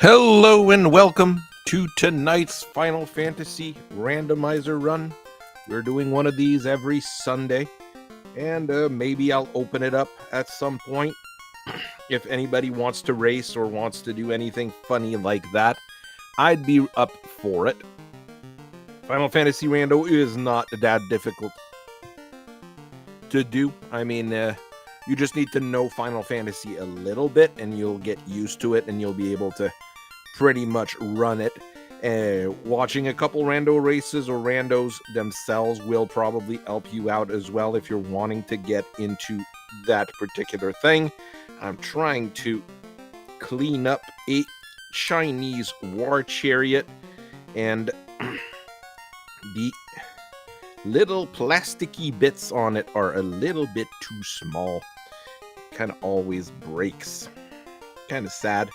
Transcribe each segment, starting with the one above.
Hello and welcome to tonight's Final Fantasy Randomizer run. We're doing one of these every Sunday, and maybe I'll open it up at some point if anybody wants to race or wants to do anything funny like that. I'd be up for it. Final Fantasy Rando is not that difficult to do. I mean, you just need to know Final Fantasy a little bit, and you'll get used to it, and you'll be able to pretty much run it. Watching a couple rando races or randos themselves will probably help you out as well if you're wanting to get into that particular thing. I'm trying to clean up a Chinese war chariot, and the little plasticky bits on it are a little bit too small. Kind of always breaks. Kind of sad.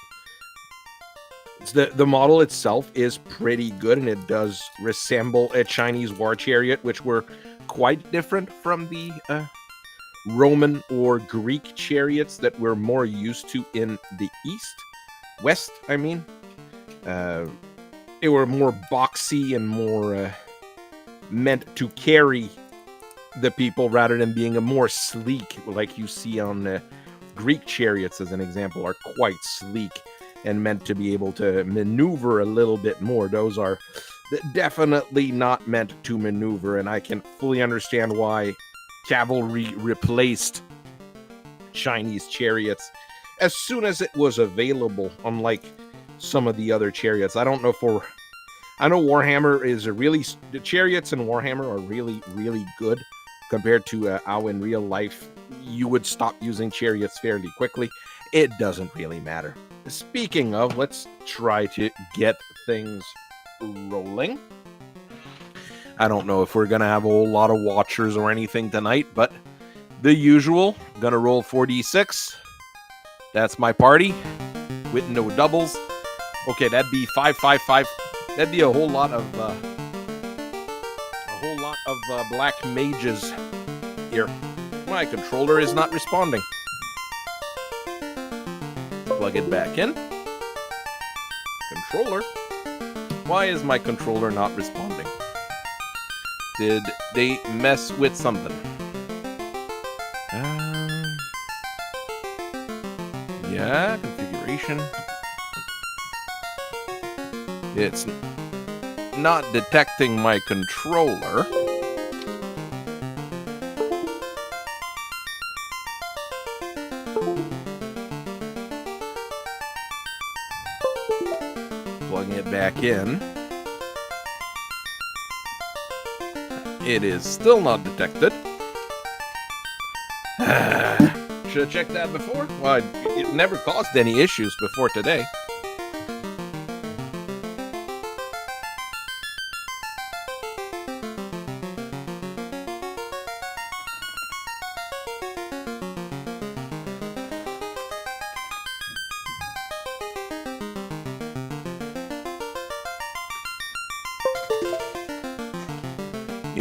The model itself is pretty good, and it does resemble a Chinese war chariot, which were quite different from the Roman or Greek chariots that we're more used to in the West, I mean. They were more boxy and more meant to carry the people rather than being a more sleek, like you see on Greek chariots, as an example, are quite sleek and meant to be able to maneuver a little bit more. Those are definitely not meant to maneuver, and I can fully understand why cavalry replaced Chinese chariots as soon as it was available, unlike some of the other chariots. I know Warhammer is the chariots in Warhammer are really, really good compared to how in real life you would stop using chariots fairly quickly. It doesn't really matter. Speaking of, let's try to get things rolling. I don't know if we're going to have a whole lot of watchers or anything tonight, but the usual. Going to roll 4d6. That's my party with no doubles. Okay, that'd be 555. That'd be a whole lot of black mages here. My controller is not responding. Plug it back in. Controller. Why is my controller not responding? Did they mess with something? Yeah, configuration. It's not detecting my controller. Plugging it back in. It is still not detected. Should have checked that before. Well, it never caused any issues before today.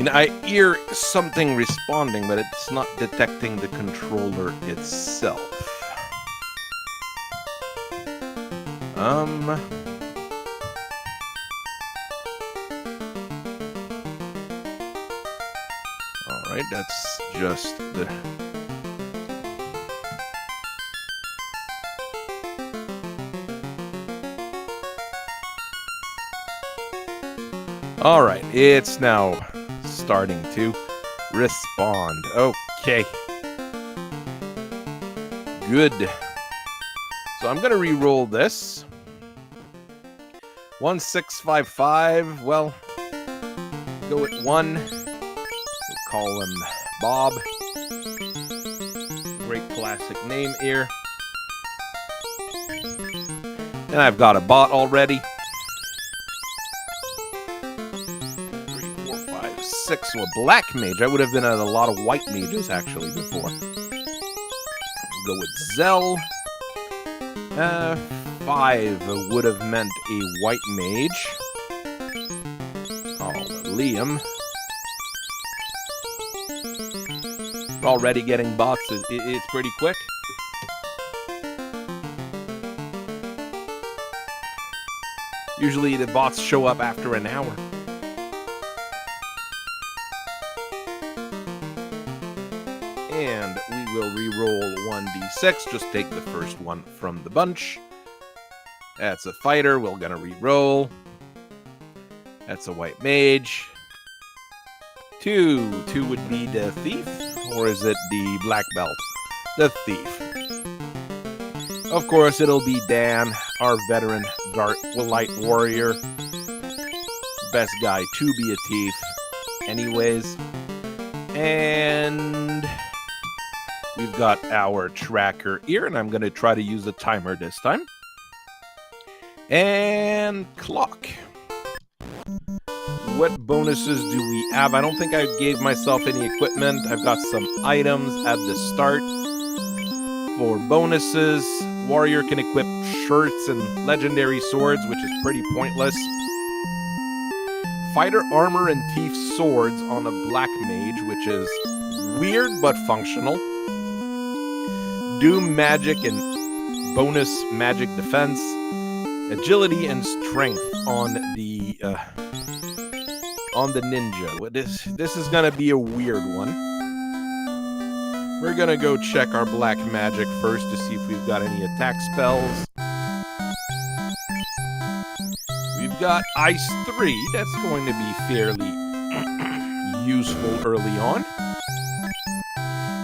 I hear something responding, but it's not detecting the controller itself. Alright, that's just the... Alright, it's now starting to respond. Okay. Good. So I'm going to re-roll this. 1655. Well, go with 1. We'll call him Bob. Great classic name here. And I've got a bot already. 6, so a black mage. I would have been at a lot of white mages actually before. Go with Zell. 5 would have meant a white mage. Call Liam. Already getting bots. It's pretty quick. Usually the bots show up after an hour. And we will re-roll 1d6. Just take the first one from the bunch. That's a fighter. We're going to re-roll. That's a white mage. 2. 2 would be the thief. Or is it the black belt? The thief. Of course, it'll be Dan, our veteran light warrior. Best guy to be a thief. Anyways. And we've got our tracker here, and I'm going to try to use the timer this time. And clock. What bonuses do we have? I don't think I gave myself any equipment. I've got some items at the start. For bonuses, warrior can equip shirts and legendary swords, which is pretty pointless. Fighter armor and thief swords on a black mage, which is weird but functional. Doom magic and bonus magic defense. Agility and strength on the ninja. This is gonna be a weird one. We're gonna go check our black magic first to see if we've got any attack spells. We've got Ice 3. That's going to be fairly useful early on.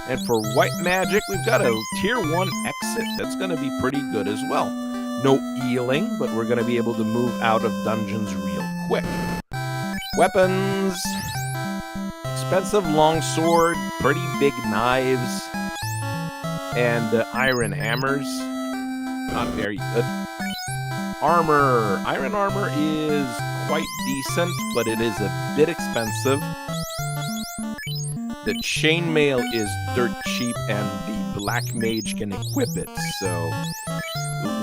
And for white magic, we've got a tier 1 exit. That's going to be pretty good as well. No healing, but we're going to be able to move out of dungeons real quick. Weapons. Expensive longsword, pretty big knives, and iron hammers. Not very good. Armor. Iron armor is quite decent, but it is a bit expensive. The chainmail is dirt cheap, and the black mage can equip it, so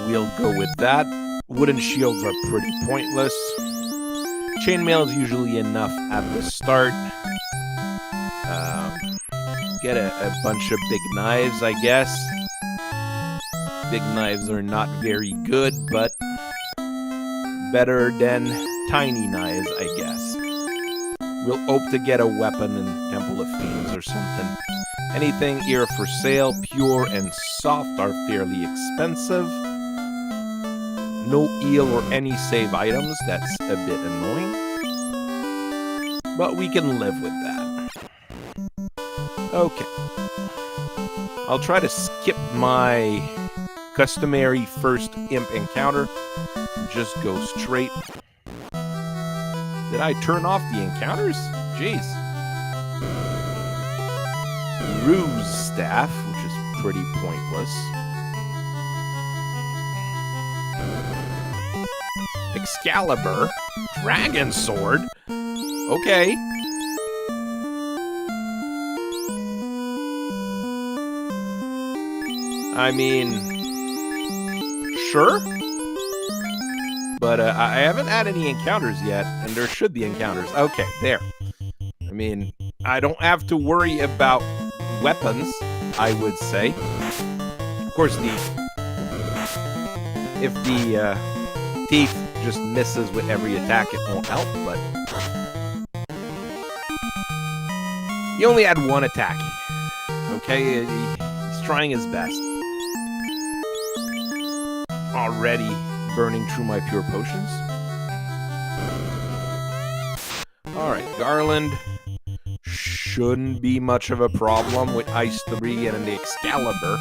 we'll go with that. Wooden shields are pretty pointless. Chainmail is usually enough at the start. Get a bunch of big knives, I guess. Big knives are not very good, but better than tiny knives, I guess. We'll hope to get a weapon in Temple of Fiends or something. Anything here for sale, pure and soft, are fairly expensive. No heal or any save items, that's a bit annoying. But we can live with that. Okay. I'll try to skip my customary first imp encounter. Just go straight. Did I turn off the encounters? Jeez. Ruse staff, which is pretty pointless. Excalibur. Dragon sword. Okay. I mean, sure. But I haven't had any encounters yet, and there should be encounters. Okay, there. I mean, I don't have to worry about weapons, I would say. Of course, if the thief just misses with every attack, it won't help, but he only had one attack. Okay, he's trying his best. Already burning through my pure potions. Alright, Garland shouldn't be much of a problem with Ice 3 and the Excalibur.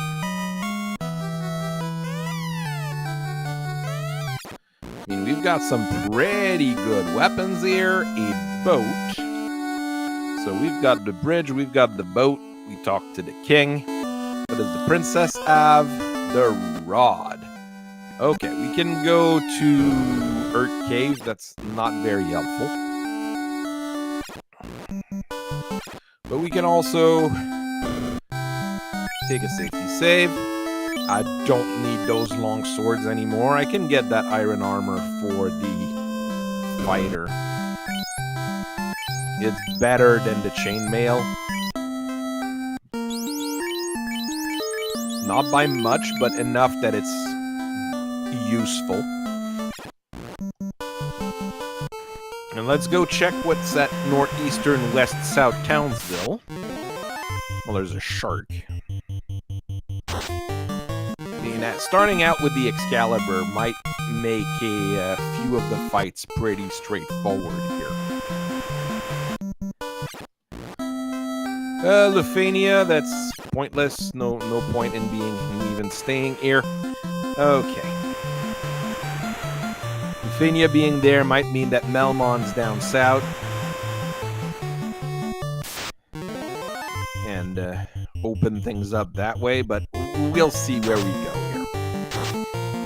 I mean, we've got some pretty good weapons here. A boat. So we've got the bridge, we've got the boat. We talked to the king. What does the princess have? The rod. Okay, we can go to Earth Cave. That's not very helpful. But we can also take a safety save. I don't need those long swords anymore. I can get that iron armor for the fighter. It's better than the chainmail. Not by much, but enough that it's useful. let's go check what's at northeastern west-south Townsville. Well, there's a shark. I mean, starting out with the Excalibur might make a few of the fights pretty straightforward here. Lufania, that's pointless. No point in even staying here. Okay. Lufania being there might mean that Melmon's down south. And open things up that way, but we'll see where we go here.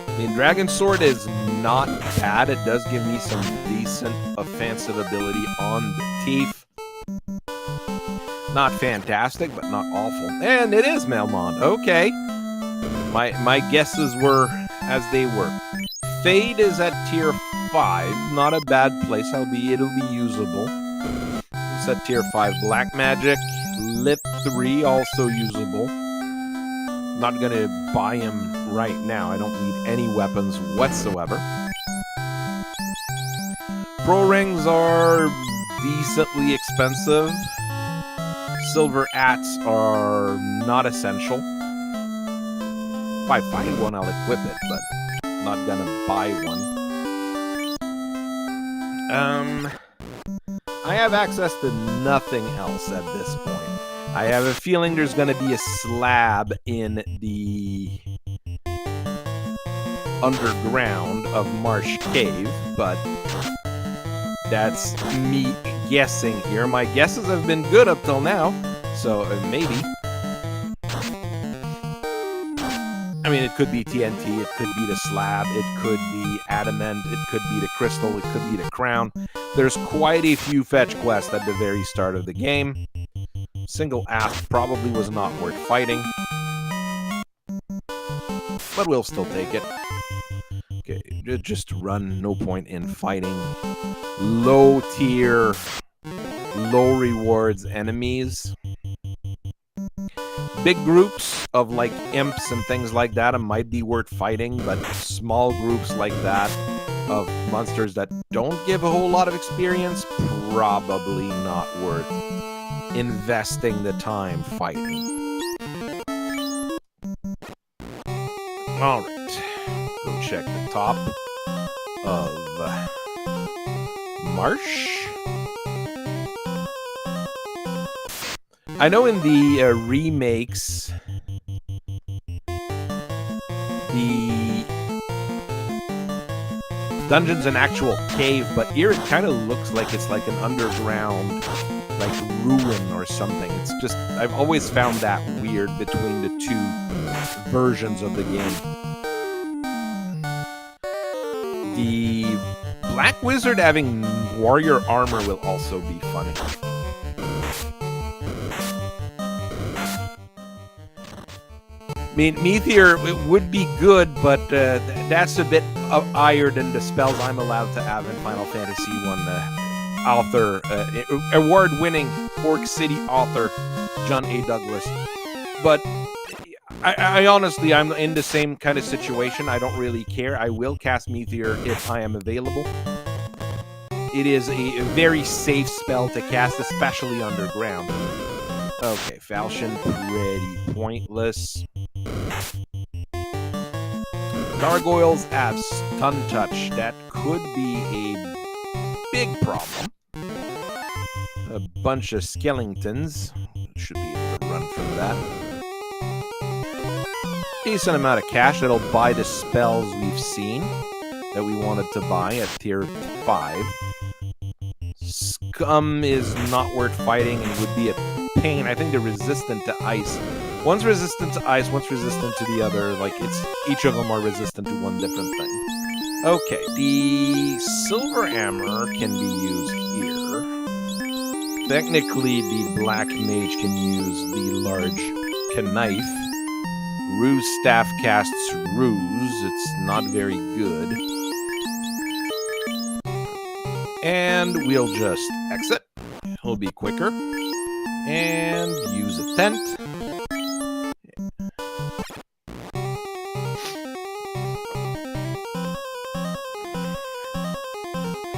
I mean, Dragon Sword is not bad. It does give me some decent offensive ability on the teeth. Not fantastic, but not awful. And it is Melmon. Okay. My guesses were as they were. Fade is at tier 5. Not a bad place, albeit it'll be usable. It's at tier 5. Black Magic. Lit 3, also usable. Not gonna buy him right now. I don't need any weapons whatsoever. Pro Rings are decently expensive. Silver Ats are not essential. If I find one, I'll equip it, but not gonna buy one. I have access to nothing else at this point. I have a feeling there's gonna be a slab in the underground of Marsh Cave, but that's me guessing here. My guesses have been good up till now, so maybe. I mean, it could be TNT, it could be the slab, it could be adamant, it could be the crystal, it could be the crown. There's quite a few fetch quests at the very start of the game. Single Asp probably was not worth fighting, but we'll still take it. Okay, just run, no point in fighting low tier, low rewards enemies. Big groups of like imps and things like that might be worth fighting, but small groups like that of monsters that don't give a whole lot of experience, probably not worth investing the time fighting. Alright, go check the top of Marsh. I know in the remakes, the dungeon's an actual cave, but here it kind of looks like it's like an underground, like ruin or something. It's just, I've always found that weird between the two versions of the game. The Black Wizard having warrior armor will also be funny. I mean, Meteor, it would be good, but that's a bit higher than the spells I'm allowed to have in Final Fantasy I author, award-winning Fork City author, John A. Douglas. But I honestly, I'm in the same kind of situation. I don't really care. I will cast Meteor if I am available. It is a very safe spell to cast, especially underground. Okay, Falchion, pretty pointless. Gargoyles have Stun Touch. That could be a big problem. A bunch of skeletons. Should be able to run from that. Decent amount of cash that'll buy the spells we've seen that we wanted to buy at tier 5. Scum is not worth fighting and would be a pain. I think they're resistant to ice. One's resistant to ice, one's resistant to the other. Like, it's each of them are resistant to one different thing. Okay, the Silver Hammer can be used here. Technically, the Black Mage can use the large knife. Ruse Staff casts Ruse. It's not very good. And we'll just exit. It'll be quicker. And use a tent.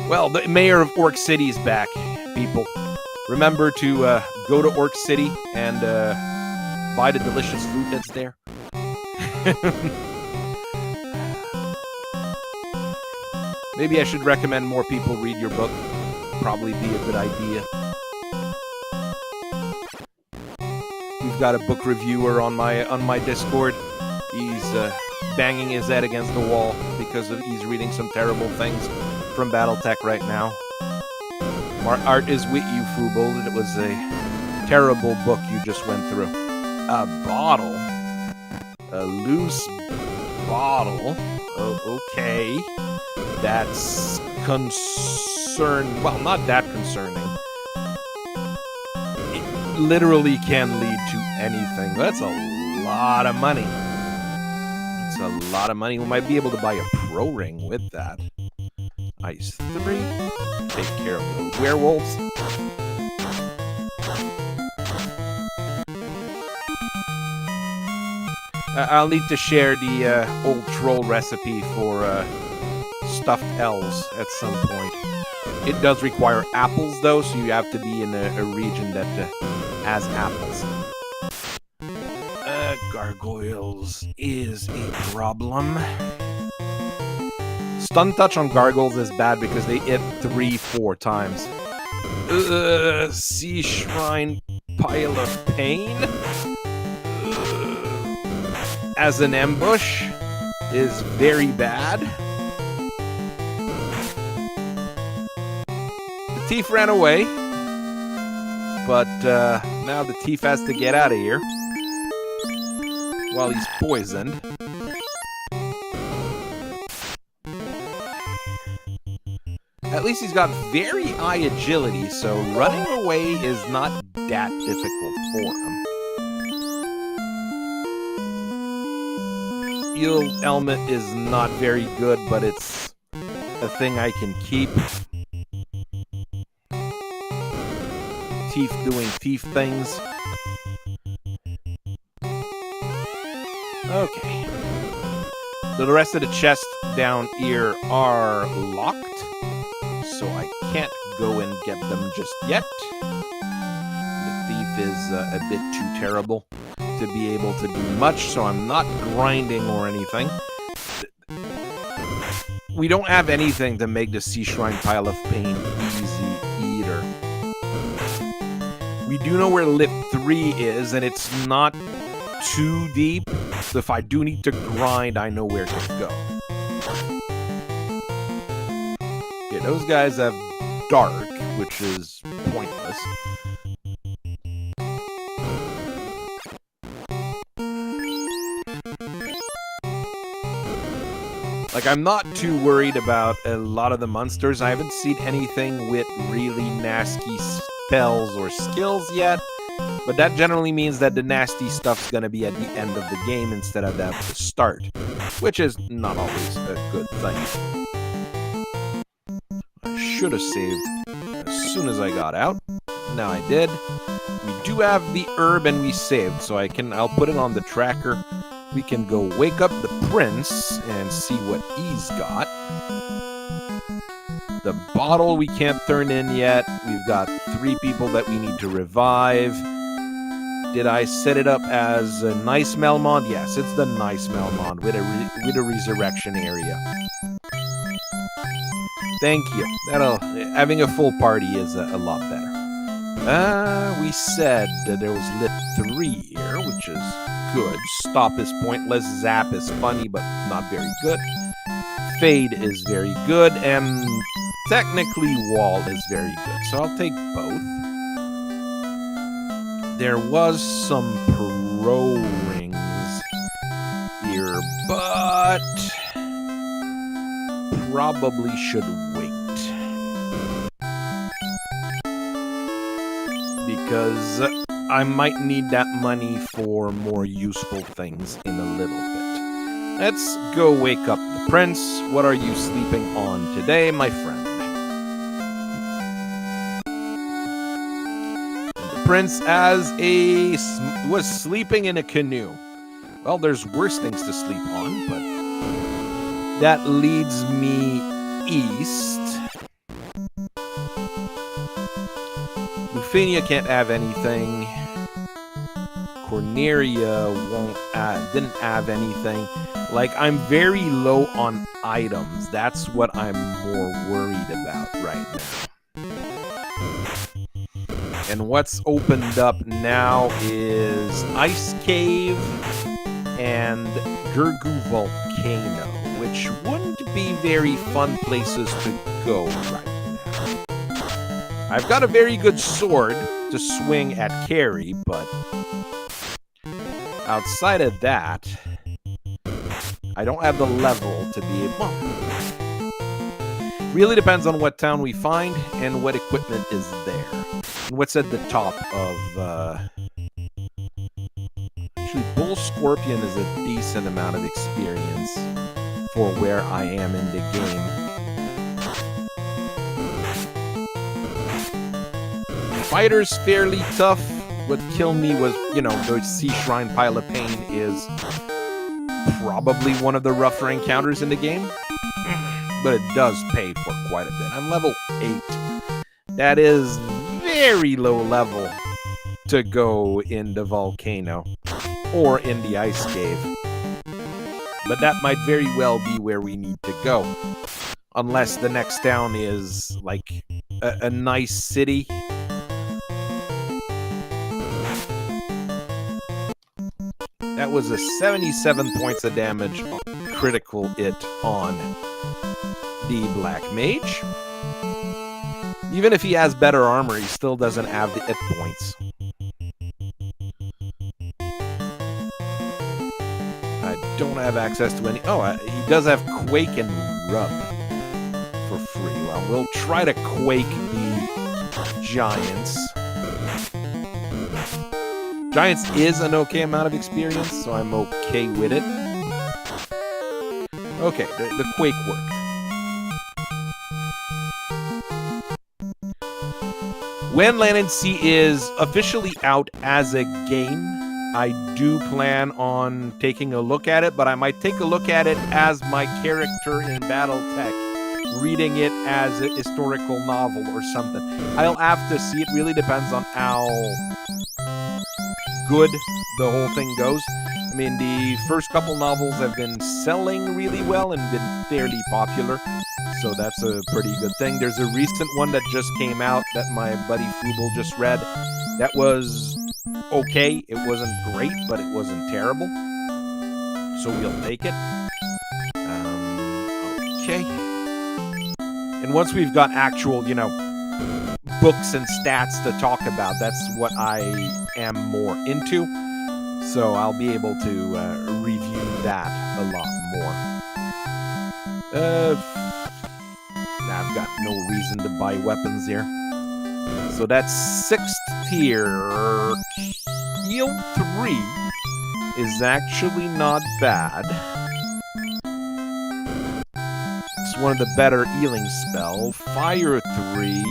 Well, the mayor of Orc City is back, people. Remember to go to Orc City and buy the delicious food that's there. Maybe I should recommend more people read your book. Probably be a good idea. We've got a book reviewer on my Discord. He's banging his head against the wall because he's reading some terrible things from BattleTech right now. My art is with you, Fubel. It was a terrible book you just went through. A bottle? A loose bottle? Oh, okay. That's well, not that concerning. It literally can lead to anything. That's a lot of money. It's a lot of money. We might be able to buy a pro ring with that. Ice 3. Take care of the werewolves. I'll need to share the old troll recipe for stuffed elves at some point. It does require apples, though, so you have to be in a region that has apples. Gargoyles is a problem. Stun touch on gargoyles is bad because they hit 3-4 times. Sea Shrine Pile of Pain as an ambush is very bad. The thief ran away, but now the thief has to get out of here while he's poisoned. At least he's got very high agility, so running away is not that difficult for him. Eel helmet is not very good, but it's a thing I can keep. Thief doing thief things. Okay. The rest of the chests down here are locked, so I can't go and get them just yet. The thief is a bit too terrible to be able to do much, so I'm not grinding or anything. We don't have anything to make the Sea Shrine Pile of Pain easy either. We do know where Lip 3 is, and it's not too deep, so if I do need to grind, I know where to go. Okay, those guys have Dark, which is pointless. Like, I'm not too worried about a lot of the monsters. I haven't seen anything with really nasty spells or skills yet. But that generally means that the nasty stuff's gonna be at the end of the game instead of at the start. Which is not always a good thing. I should have saved as soon as I got out. Now I did. We do have the herb and we saved, so I'll put it on the tracker. We can go wake up the prince and see what he's got. The bottle we can't turn in yet. We've got 3 people that we need to revive. Did I set it up as a nice Melmond? Yes, it's the nice Melmond with a resurrection area. Thank you. Having a full party is a lot better. We said that there was Lip 3 here, which is good. Stop is pointless. Zap is funny, but not very good. Fade is very good, and technically Wall is very good. So I'll take both. There was some pro rings here, but probably should wait. Because I might need that money for more useful things in a little bit. Let's go wake up the prince. What are you sleeping on today, my friend? Prince was sleeping in a canoe. Well, there's worse things to sleep on, but that leads me east. Raphania can't have anything. Corneria didn't have anything. Like, I'm very low on items. That's what I'm more worried about right now. And what's opened up now is Ice Cave and Gurgu Volcano, which wouldn't be very fun places to go right now. I've got a very good sword to swing at carry, but outside of that, I don't have the level to be able... Really depends on what town we find and what equipment is there. And what's at the top of... Actually, Bull Scorpion is a decent amount of experience for where I am in the game. Fighter's fairly tough. What killed me was, you know, the Sea Shrine Pile of Pain is probably one of the rougher encounters in the game, but it does pay for quite a bit. I'm level 8. That is very low level to go in the volcano or in the ice cave. But that might very well be where we need to go. Unless the next town is like a nice city. That was a 77 points of damage critical hit on the Black Mage. Even if he has better armor, he still doesn't have the hit points. I don't have access to any... Oh, he does have Quake and Rub for free. Well, we'll try to Quake the Giants. Giants is an okay amount of experience, so I'm okay with it. Okay, the Quake worked. When Land and Sea is officially out as a game, I do plan on taking a look at it, but I might take a look at it as my character in Battletech, reading it as a historical novel or something. I'll have to see. It really depends on how good the whole thing goes. I mean, the first couple novels have been selling really well and been fairly popular, so that's a pretty good thing. There's a recent one that just came out that my buddy Fubel just read. That was okay. It wasn't great, but it wasn't terrible. So we'll take it. Okay. And once we've got actual, you know, books and stats to talk about, that's what I am more into. So I'll be able to review that a lot more. I've got no reason to buy weapons here. So that's 6th tier. Heal 3 is actually not bad. It's one of the better healing spell. Fire 3.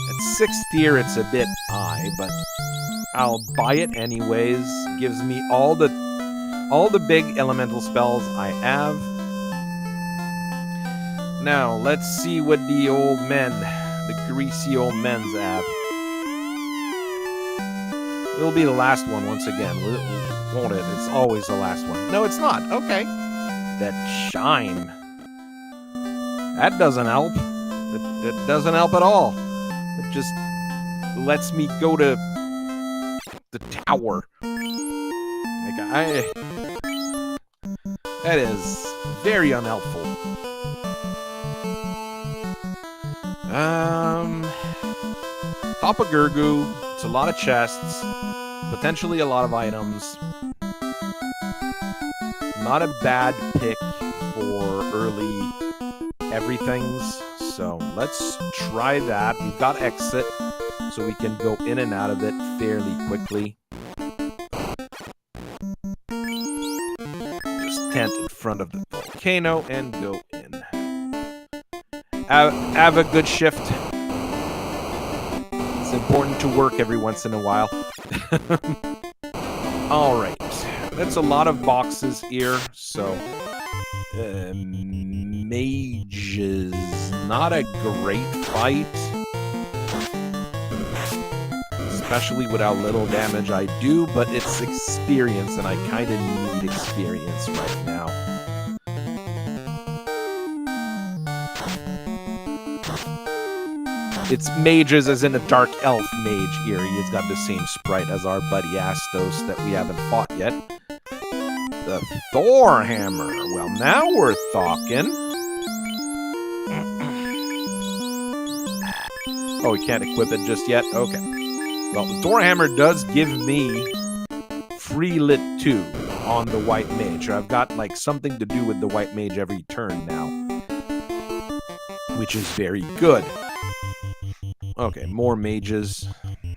At 6th tier, it's a bit high, but I'll buy it anyways. Gives me all the big elemental spells I have. Now, let's see what the old men, the greasy old men's have. It'll be the last one once again, won't it? It's always the last one. No, it's not. Okay. That shine. That doesn't help. That doesn't help at all. It just lets me go to the tower. Like, that is very unhelpful. Top of Gurgu. It's a lot of chests. Potentially a lot of items. Not a bad pick for early everythings. So let's try that. We've got exit, so we can go in and out of it fairly quickly. Just tent in front of the volcano and go in. Have a good shift. It's important to work every once in a while. Alright. That's a lot of boxes here, so... mages. Not a great fight. especially with how little damage I do, but it's experience, and I kind of need experience right now. It's mages as in a dark elf mage here. He's got the same sprite as our buddy Astos that we haven't fought yet. The Thor Hammer. Well, now we're talking. Oh, we can't equip it just yet? Okay. Well, the Thor Hammer does give me free lit 2 on the white mage. I've got like something to do with the white mage every turn now, which is very good. Okay, more mages.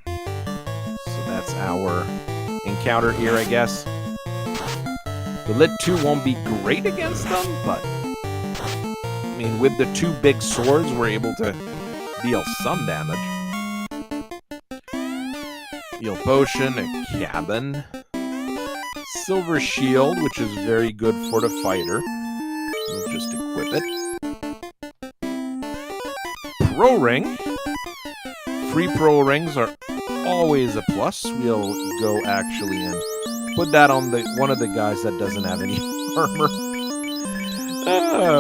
So that's our encounter here, I guess. The lit 2 won't be great against them, but I mean, with the 2 big swords, we're able to deal some damage. Heal potion, a cabin. Silver shield, which is very good for the fighter. We'll just equip it. Pro ring. Free pro rings are always a plus. We'll go actually and put that on the one of the guys that doesn't have any armor.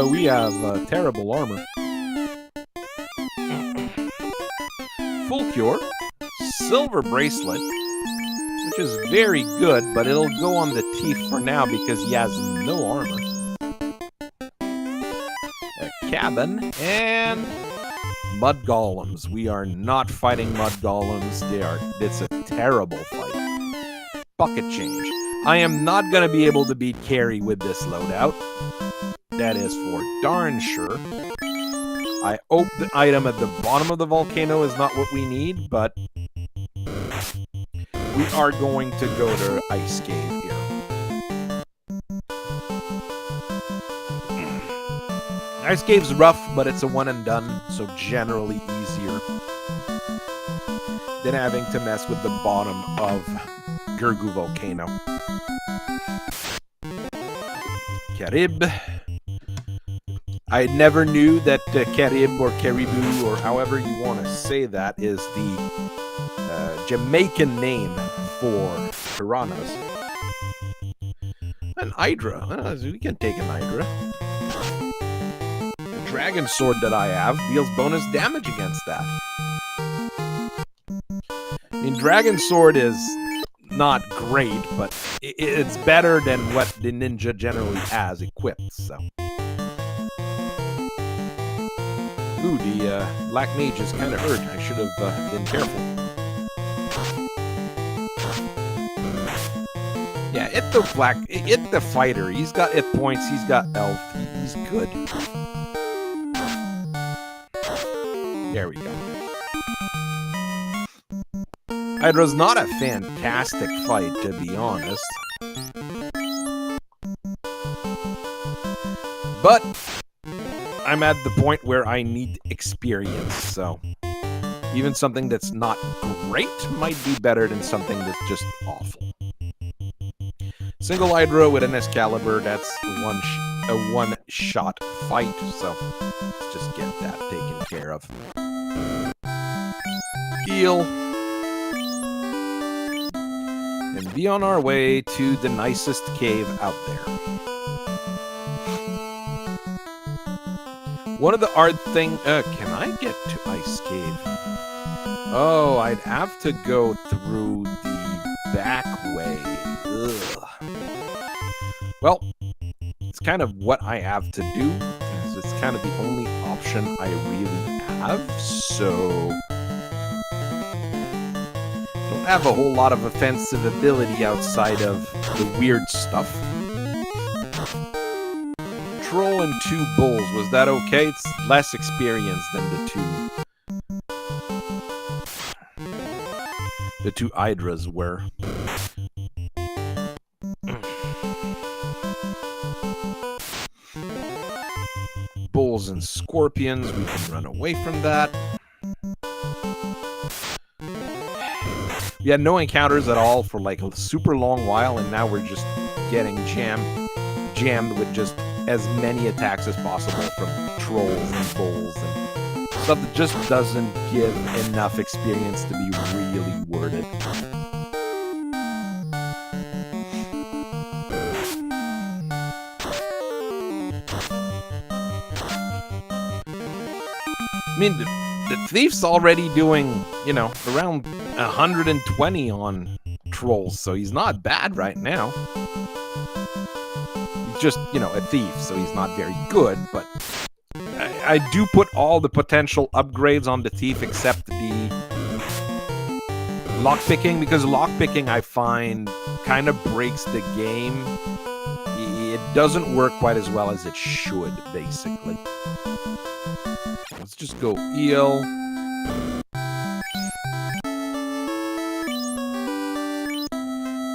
We have terrible armor. Full cure. Silver bracelet, which is very good, but it'll go on the teeth for now because he has no armor. A cabin and mud golems. We are not fighting mud golems. It's a terrible fight. Bucket change. I am not going to be able to beat Carry with this loadout. That is for darn sure. I hope the item at the bottom of the volcano is not what we need, but we are going to go to Ice Cave here. Ice Cave's rough, but it's a one and done, so generally easier than having to mess with the bottom of Gurgu Volcano. Carib. I never knew that Carib or Caribou, or however you want to say that, is the Jamaican name for piranhas. An Hydra. We can take an Hydra. The Dragon Sword that I have deals bonus damage against that. I mean, Dragon Sword is not great, but it's better than what the ninja generally has equipped, so. Ooh, the Black Mage is kind of hurt. I should have been careful. Yeah, hit the fighter. He's got hit points. He's got health. He's good. There we go. Hydra's not a fantastic fight, to be honest. But I'm at the point where I need experience, so even something that's not great might be better than something that's just awful. Single Hydra with an Excalibur, that's a one-shot fight, so let's just get that taken care of. Heal. And be on our way to the nicest cave out there. One of the hard thing, can I get to Ice Cave? Oh, I'd have to go through the back way. Ugh. Well, it's kind of what I have to do, because it's kind of the only option I really have, so don't have a whole lot of offensive ability outside of the weird stuff. Troll and 2 bulls. Was that okay? It's less experience than the two Hydras were. Bulls and scorpions. We can run away from that. We had no encounters at all for like a super long while, and now we're just getting jammed with just as many attacks as possible from trolls and bulls and stuff that just doesn't give enough experience to be really worth it. I mean, the thief's already doing, you know, around 120 on trolls, so he's not bad right now. He's just, you know, a thief, so he's not very good, but I do put all the potential upgrades on the thief except the lockpicking, because lockpicking I find kind of breaks the game. It doesn't work quite as well as it should, basically. Let's just go eel.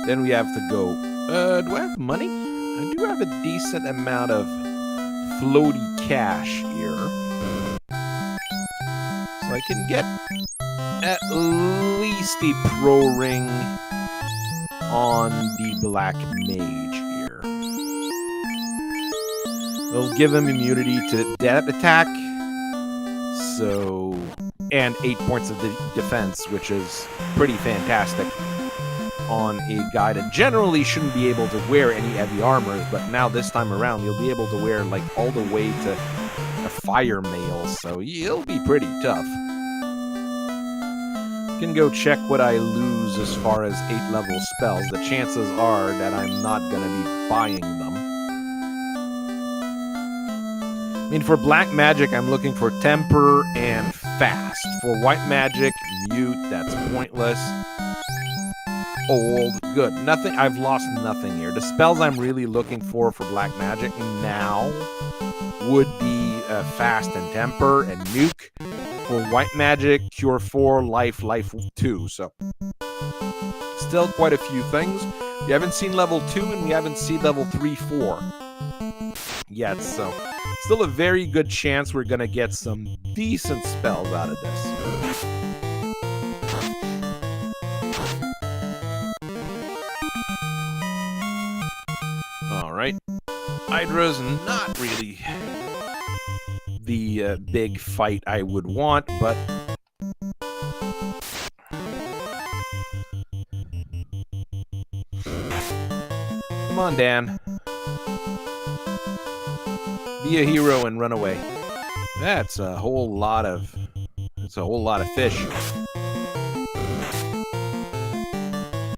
Then we have to go... do I have money? I do have a decent amount of floaty cash here. So I can get at least a pro ring on the black mage here. It'll give him immunity to death attack. So, and 8 points of defense, which is pretty fantastic on a guy that generally shouldn't be able to wear any heavy armor, but now this time around he'll be able to wear like all the way to a fire mail, so he'll be pretty tough. Can go check what I lose as far as 8 level spells. The chances are that I'm not gonna be buying them. I mean, for black magic, I'm looking for temper and fast. For white magic, mute, that's pointless. Old, good. Nothing. I've lost nothing here. The spells I'm really looking for black magic now would be fast and temper and nuke. For white magic, cure 4, life 2. So still quite a few things. We haven't seen level 2 and we haven't seen level 3, 4 yet. So still a very good chance we're gonna get some decent spells out of this. Alright, Hydra's not really the big fight I would want, but come on, Dan. Be a hero and run away. That's a whole lot of fish.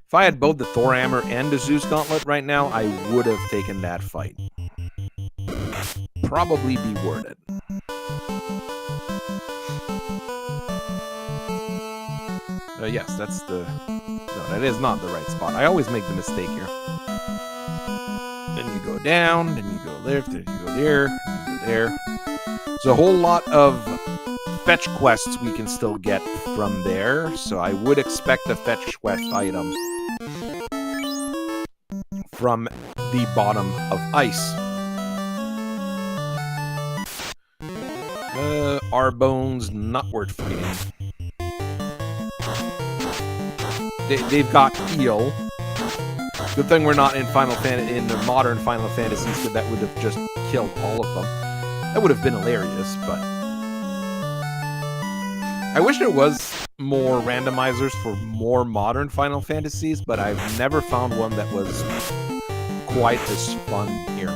If I had both the Thor Hammer and the Zeus Gauntlet right now, I would have taken that fight. Probably be worth it. Yes, that's the... No, that is not the right spot. I always make the mistake here. Then you go down, then you go left, then you go there, then you go there. There's a whole lot of fetch quests we can still get from there, so I would expect a fetch quest item from the bottom of ice. Arbone's not worth fighting. They've got heal. Good thing we're not in in the modern Final Fantasies, because that would have just killed all of them. That would have been hilarious, but I wish there was more randomizers for more modern Final Fantasies, but I've never found one that was quite as fun here.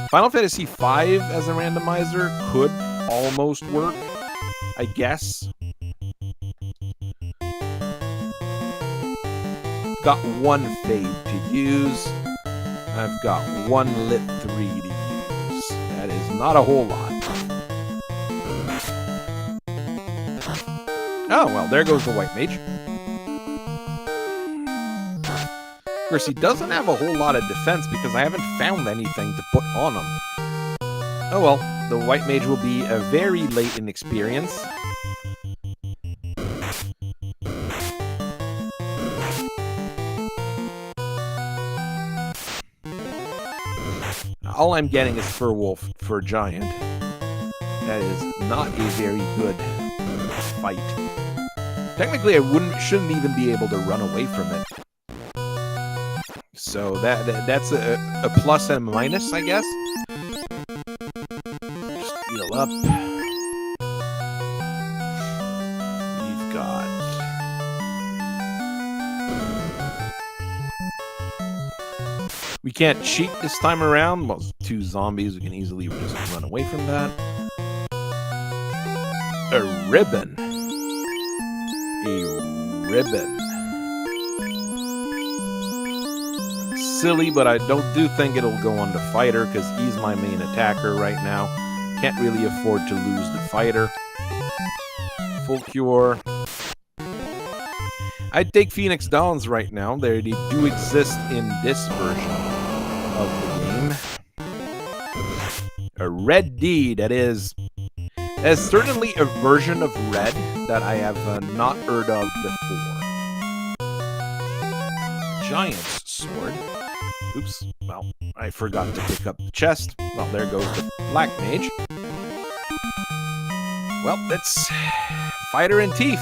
Final Fantasy V as a randomizer could almost work, I guess. Got one Fade to use. I've got one Lit 3 to use. That is not a whole lot. Oh, well, there goes the White Mage. Of course, he doesn't have a whole lot of defense because I haven't found anything to put on him. Oh well, the White Mage will be a very late in experience. All I'm getting is Fur Wolf, Fur Giant. That is not a very good fight. Technically, I shouldn't even be able to run away from it. So that's a plus and a minus, I guess. Just heal up. can't cheat this time around. Well, 2 zombies. We can easily just run away from that. A ribbon. A ribbon. Silly, but I do think it'll go on the fighter because he's my main attacker right now. Can't really afford to lose the fighter. Full cure. I'd take Phoenix Downs right now. They do exist in this version of the game. A Red D, that is certainly a version of Red that I have not heard of before. Giant's Sword. Oops, well, I forgot to pick up the chest. Well, there goes the Black Mage. Well, that's Fighter and Thief.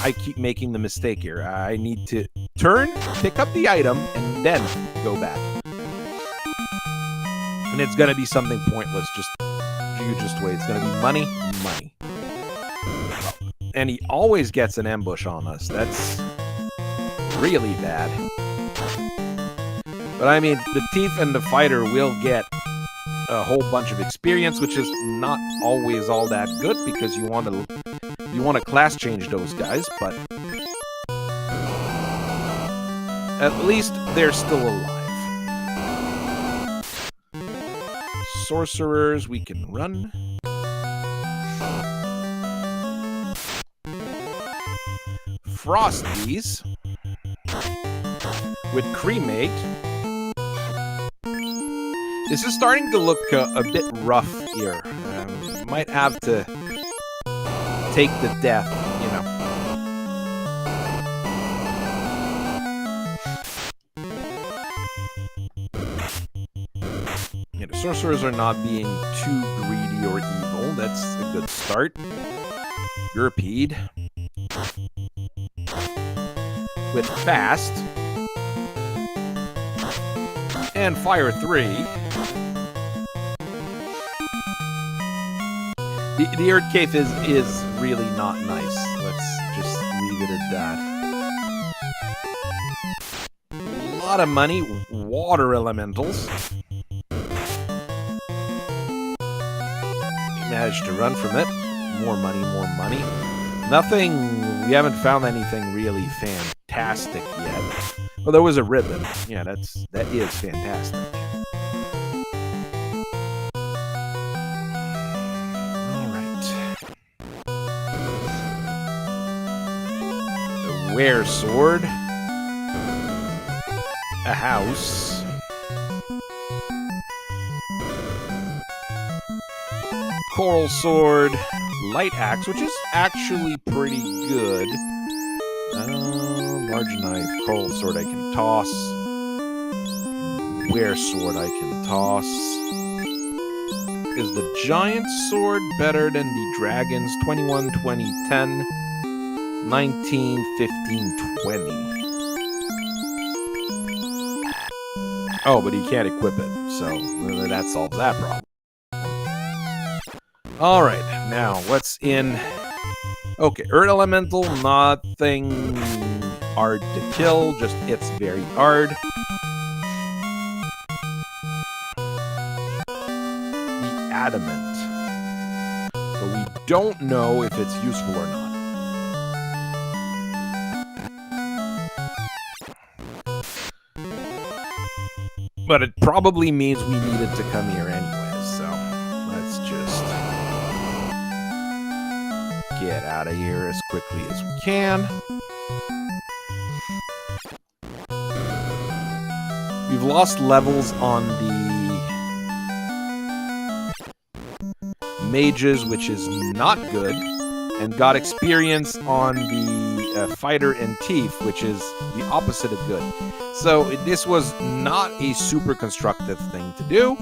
I keep making the mistake here. I need to turn, pick up the item, and then go back. And it's gonna be something pointless. You just wait. It's gonna be money. And he always gets an ambush on us. That's really bad. But I mean, the Thief and the Fighter will get a whole bunch of experience, which is not always all that good because you want to class change those guys, but at least they're still alive. Sorcerers, we can run. Frosties with Cremate. This is starting to look a bit rough here. Might have to take the death, you know. Yeah, the sorcerers are not being too greedy or evil. That's a good start. Euripede. With Fast. And Fire 3. The Earth Cave is really not nice. Let's just leave it at that. A lot of money. Water elementals. Managed to run from it. More money, more money. Nothing. We haven't found anything really fantastic yet. Well, there was a ribbon. Yeah, that is fantastic. Wear sword, a house, coral sword, light axe, which is actually pretty good. Large knife, coral sword I can toss. Wear sword I can toss. Is the giant sword better than the dragons? 21, 20, 10. 19, 15, 20. Oh, but he can't equip it, so that solves that problem. Alright, now what's in... Okay, Earth Elemental, nothing hard to kill, just it's very hard. The Adamant. So we don't know if it's useful or not. But it probably means we needed to come here anyways, so let's just get out of here as quickly as we can. We've lost levels on the mages, which is not good, and got experience on the fighter and thief, which is the opposite of good. So this was not a super constructive thing to do,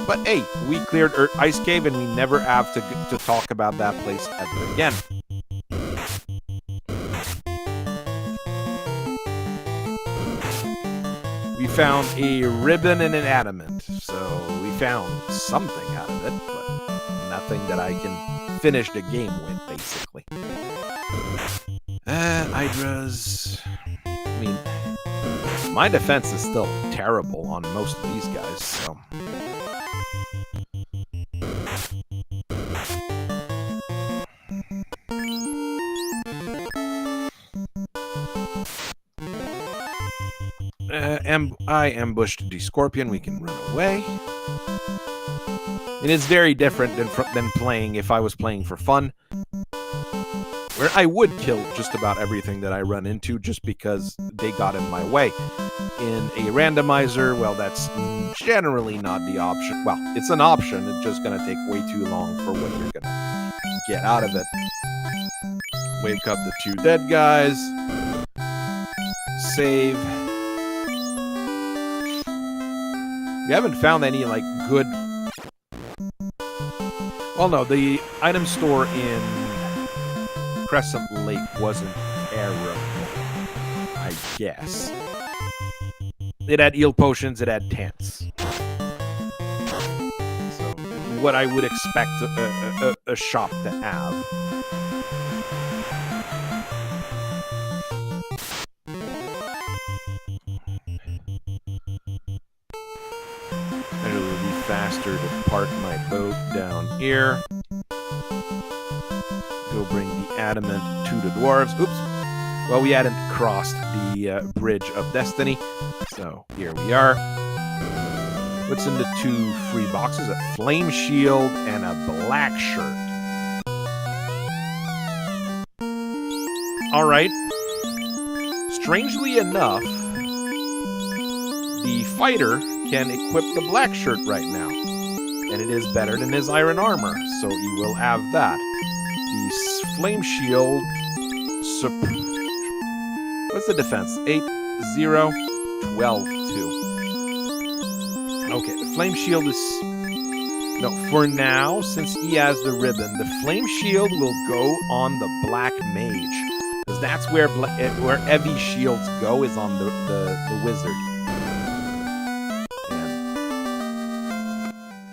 but hey, we cleared Ice Cave and we never have to talk about that place ever again. We found a ribbon and an adamant, so we found something out of it, but nothing that I can finish the game with, basically. Hydras... I mean... My defense is still terrible on most of these guys, so... I ambushed the Scorpion. We can run away. It is very different than playing if I was playing for fun, where I would kill just about everything that I run into just because they got in my way. In a randomizer, well, that's generally not the option. Well, it's an option. It's just going to take way too long for what you're going to get out of it. Wake up the 2 dead guys. Save. We haven't found any, like, good... Well, no, the item store in Crescent Lake wasn't terrible, I guess. It had eel potions, it had tents. So, what I would expect a shop to have. It would be faster to park my boat down here. Go bring the adamant to the dwarves. Oops. Well, we hadn't crossed the Bridge of Destiny. So, here we are. What's in the 2 free boxes? A flame shield and a black shirt. Alright. Strangely enough, the fighter can equip the black shirt right now. And it is better than his iron armor, so he will have that. The flame shield... What's the defense? 8, 0, 12, 2. Okay, the flame shield is... No, for now, since he has the ribbon, the flame shield will go on the black mage. Because that's where heavy shields go, is on the wizard.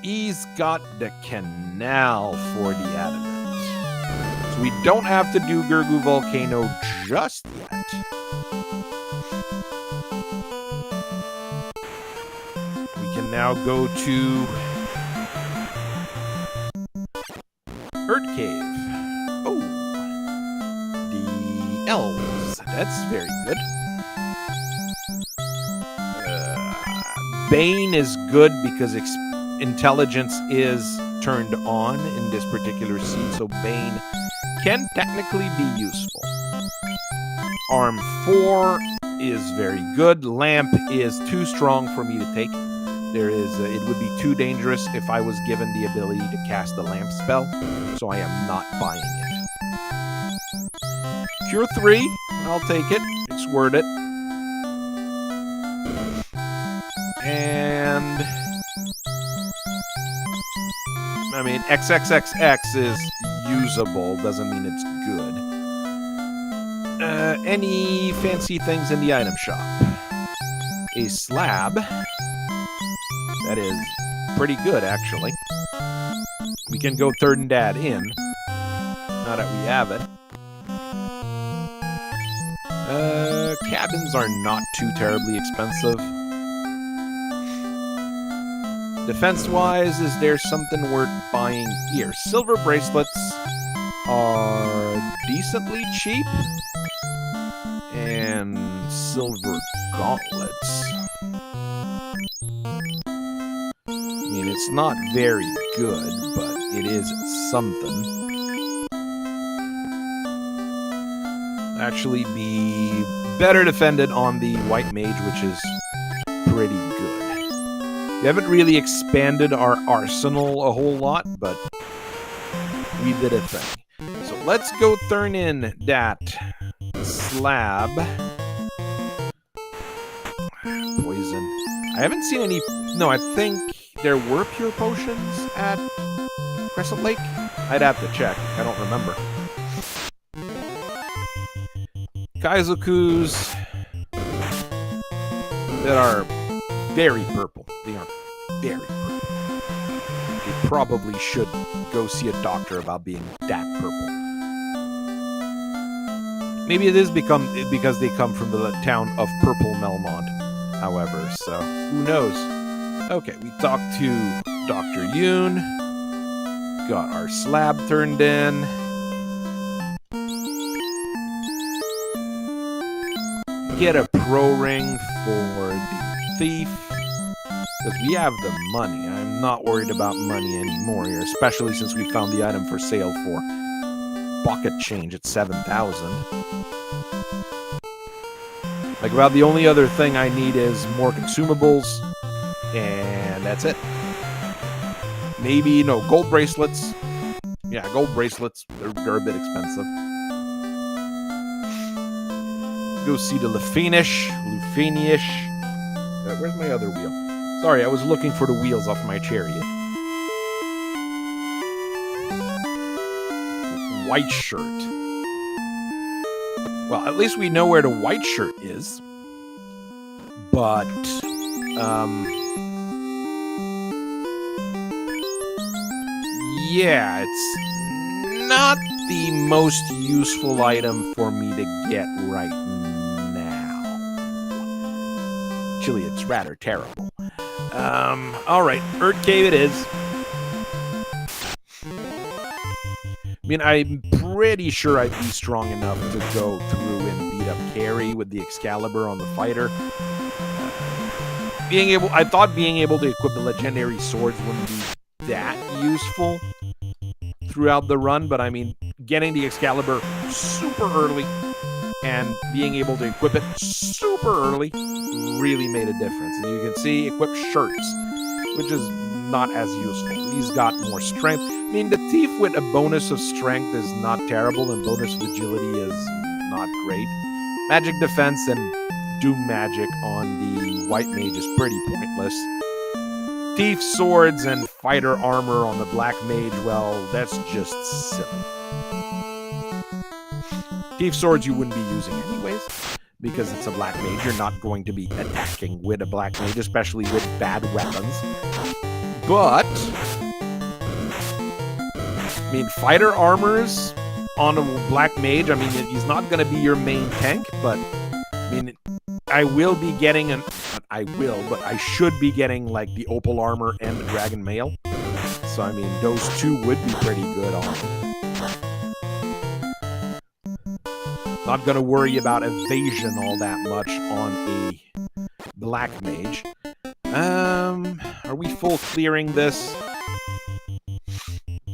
He's got the canal for the adamant. So we don't have to do Gurgu Volcano just yet. We can now go to Earth Cave. Oh, the elves. That's very good. Bane is good because intelligence is turned on in this particular seed, so Bane can technically be useful. Arm 4 is very good. Lamp is too strong for me to take. It would be too dangerous if I was given the ability to cast the lamp spell, so I am not buying it. Cure 3, I'll take it. It's worth it. And... I mean, XXXX is usable, doesn't mean it's good. Any fancy things in the item shop? A slab. That is pretty good, actually. We can go third and dad in, now that we have it. Cabins are not too terribly expensive. Defense-wise, is there something worth buying here? Silver bracelets are decently cheap. And silver gauntlets. I mean, it's not very good, but it is something. Actually be better defended on the white mage, which is pretty good. We haven't really expanded our arsenal a whole lot, but we did a thing. So let's go turn in that slab. Poison. I haven't seen any... No, I think there were pure potions at Crescent Lake. I'd have to check. I don't remember. Kaizokus that are very purple. They are very purple. You probably should go see a doctor about being that purple. Maybe it is because they come from the town of Purple Melmond. however, so who knows? Okay, we talked to Dr. Yoon, got our slab turned in. Get a pro ring for the thief, because we have the money. I'm not worried about money anymore here, especially since we found the item for sale for pocket change at 7,000. Like, about the only other thing I need is more consumables, and that's it. Maybe, no, gold bracelets. Yeah, gold bracelets. They're a bit expensive. Go see the Lufanish. Where's my other wheel? Sorry, I was looking for the wheels off my chariot. White shirt. Well, at least we know where the white shirt is. But, yeah, it's not the most useful item for me to get right now. Actually, it's rather terrible. Alright, Earth Cave it is. I mean, I'm pretty sure I'd be strong enough to go through and beat up Carrie with the Excalibur on the fighter. I thought being able to equip the legendary swords wouldn't be that useful throughout the run, but I mean, getting the Excalibur super early and being able to equip it super early really made a difference. And you can see equip shirts, which is not as useful. He's got more strength. I mean, the thief with a bonus of strength is not terrible, and bonus of agility is not great. Magic defense and doom magic on the white mage is pretty pointless. Thief swords and fighter armor on the black mage, well, that's just silly. Thief swords you wouldn't be using anyways, because it's a black mage. You're not going to be attacking with a black mage, especially with bad weapons. But, I mean, fighter armors on a black mage, I mean, he's not going to be your main tank, but, I mean, I should be getting, like, the opal armor and the dragon mail. So, I mean, those two would be pretty good on him. Not going to worry about evasion all that much on a black mage. Are we full clearing this?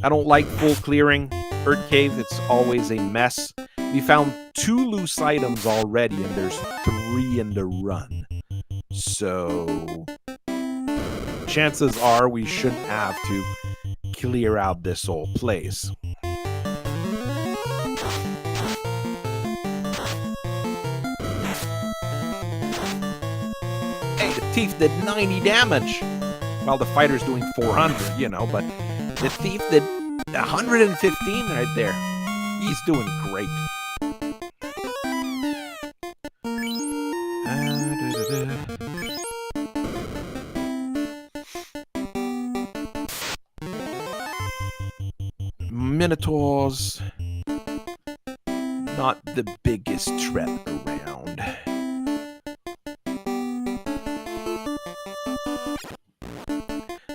I don't like full clearing Earth Cave. It's always a mess. We found 2 loose items already, and there's 3 in the run. So, chances are we shouldn't have to clear out this whole place. Hey, the thief did 90 damage. Well, the fighter's doing 400, you know, but the thief did 115 right there. He's doing great. Minotaurs, not the biggest threat around.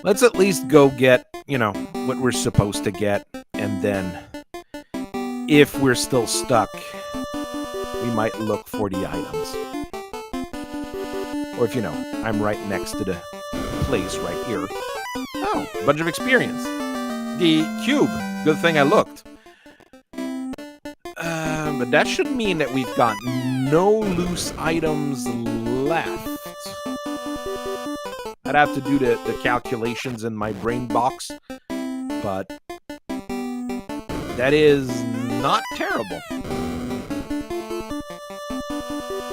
Let's at least go get, you know, what we're supposed to get, and then if we're still stuck, we might look for the items. Or if, you know, I'm right next to the place right here. Oh, a bunch of experience. The cube. Good thing I looked. But that should mean that we've got no loose items left. I'd have to do the calculations in my brain box, but that is not terrible.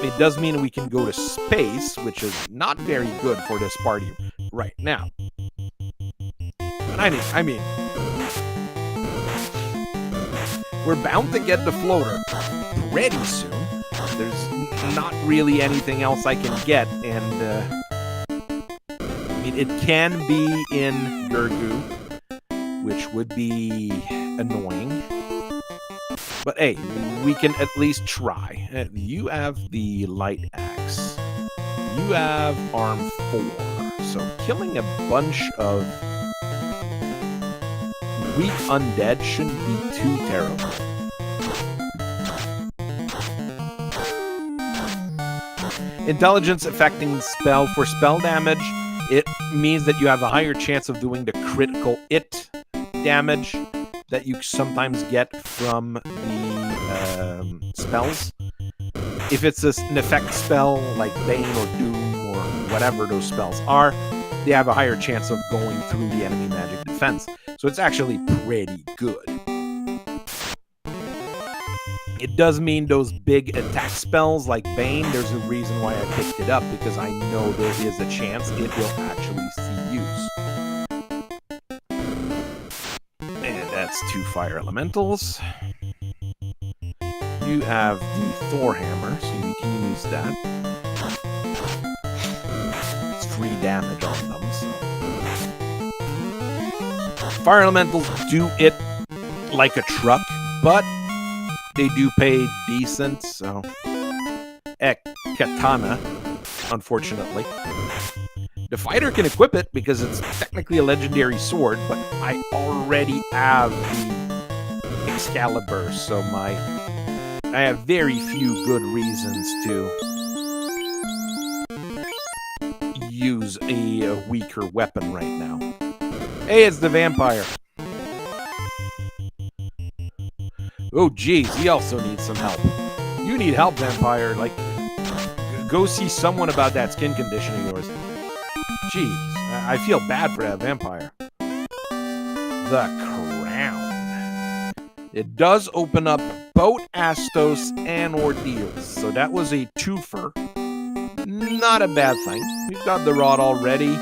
It does mean we can go to space, which is not very good for this party right now. But I mean, we're bound to get the floater pretty soon. There's not really anything else I can get, and I mean, it can be in Gurgu, which would be annoying. But hey, we can at least try. You have the light axe. You have arm 4. So killing a bunch of weak undead shouldn't be too terrible. Intelligence affecting spell for spell damage. It means that you have a higher chance of doing the critical it damage that you sometimes get from the spells. If it's an effect spell like Bane or Doom or whatever those spells are, they have a higher chance of going through the enemy magic defense. So it's actually pretty good. It does mean those big attack spells like Bane, there's a reason why I picked it up, because I know there is a chance it will actually see use. And that's 2 fire elementals. You have the Thor hammer, so you can use that. It's free damage on them, so. Fire elementals do it like a truck, but they do pay decent, so. Katana, unfortunately. The fighter can equip it because it's technically a legendary sword, but I already have the Excalibur, so I have very few good reasons to use a weaker weapon right now. Hey, it's the vampire. Oh, geez, he also needs some help. You need help, vampire. Like, go see someone about that skin condition of yours. Jeez, I feel bad for that vampire. The crown. It does open up both Astos and Ordeals, so that was a twofer. Not a bad thing. We've got the rod already.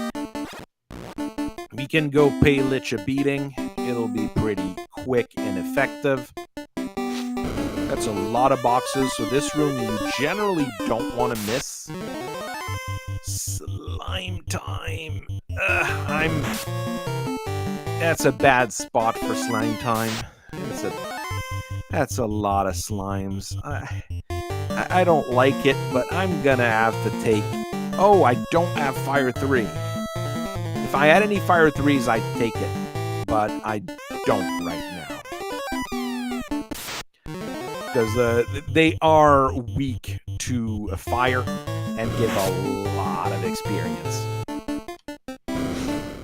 We can go pay Lich a beating. It'll be pretty quick and effective. That's a lot of boxes, so this room you generally don't want to miss. Slime time. That's a bad spot for slime time. That's a lot of slimes. I don't like it, but I'm gonna have to take... Oh, I don't have Fire 3. If I had any Fire 3s, I'd take it, but I don't right now. Because they are weak to fire and give a lot of experience.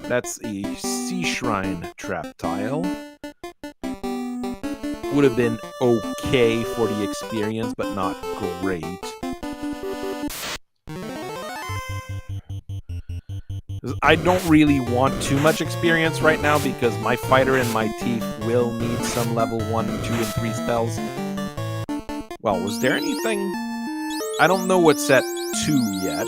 That's a Sea Shrine trap tile. Would have been okay for the experience, but not great. I don't really want too much experience right now because my fighter and my thief will need some level 1, 2, and 3 spells. Well, was there anything? I don't know what's at 2 yet.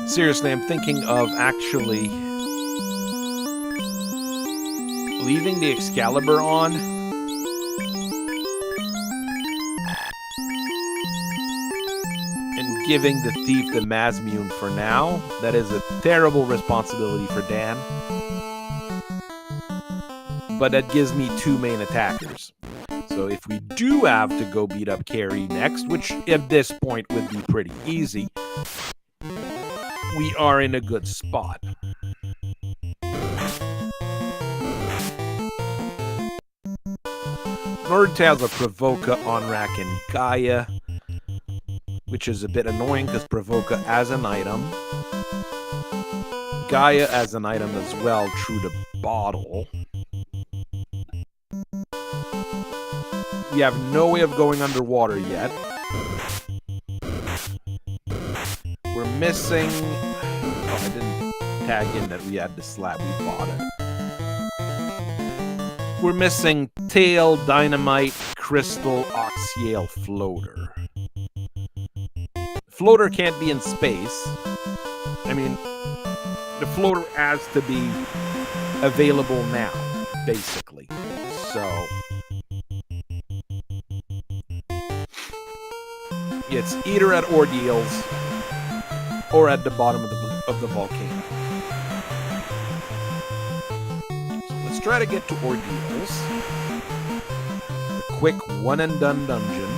Seriously, I'm thinking of actually leaving the Excalibur on and giving the thief the Mazmune for now. That is a terrible responsibility for Dan. But that gives me 2 main attackers. So if we do have to go beat up Carrie next, which at this point would be pretty easy, we are in a good spot. Nord has a Provoca, Onrak, and Gaia, which is a bit annoying because Provoca as an item. Gaia as an item as well, true to bottle. We have no way of going underwater yet. We're missing... Oh, I didn't tag in that we had the slab. We bought it. We're missing Tail, Dynamite, Crystal, Oxyale, Floater. Floater can't be in space. I mean, the Floater has to be available now, basically. So... it's either at Ordeals or at the bottom of the volcano. So let's try to get to Ordeals. A quick one-and-done dungeon.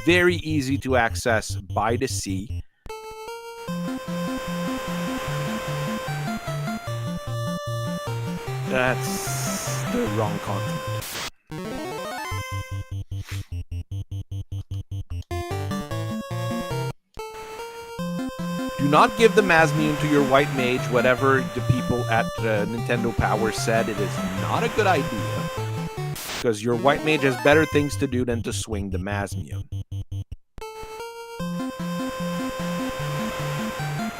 Very easy to access by the sea. That's the wrong continent. Do not give the Mazmune to your white mage, whatever the people at Nintendo Power said. It is not a good idea, because your white mage has better things to do than to swing the Mazmune.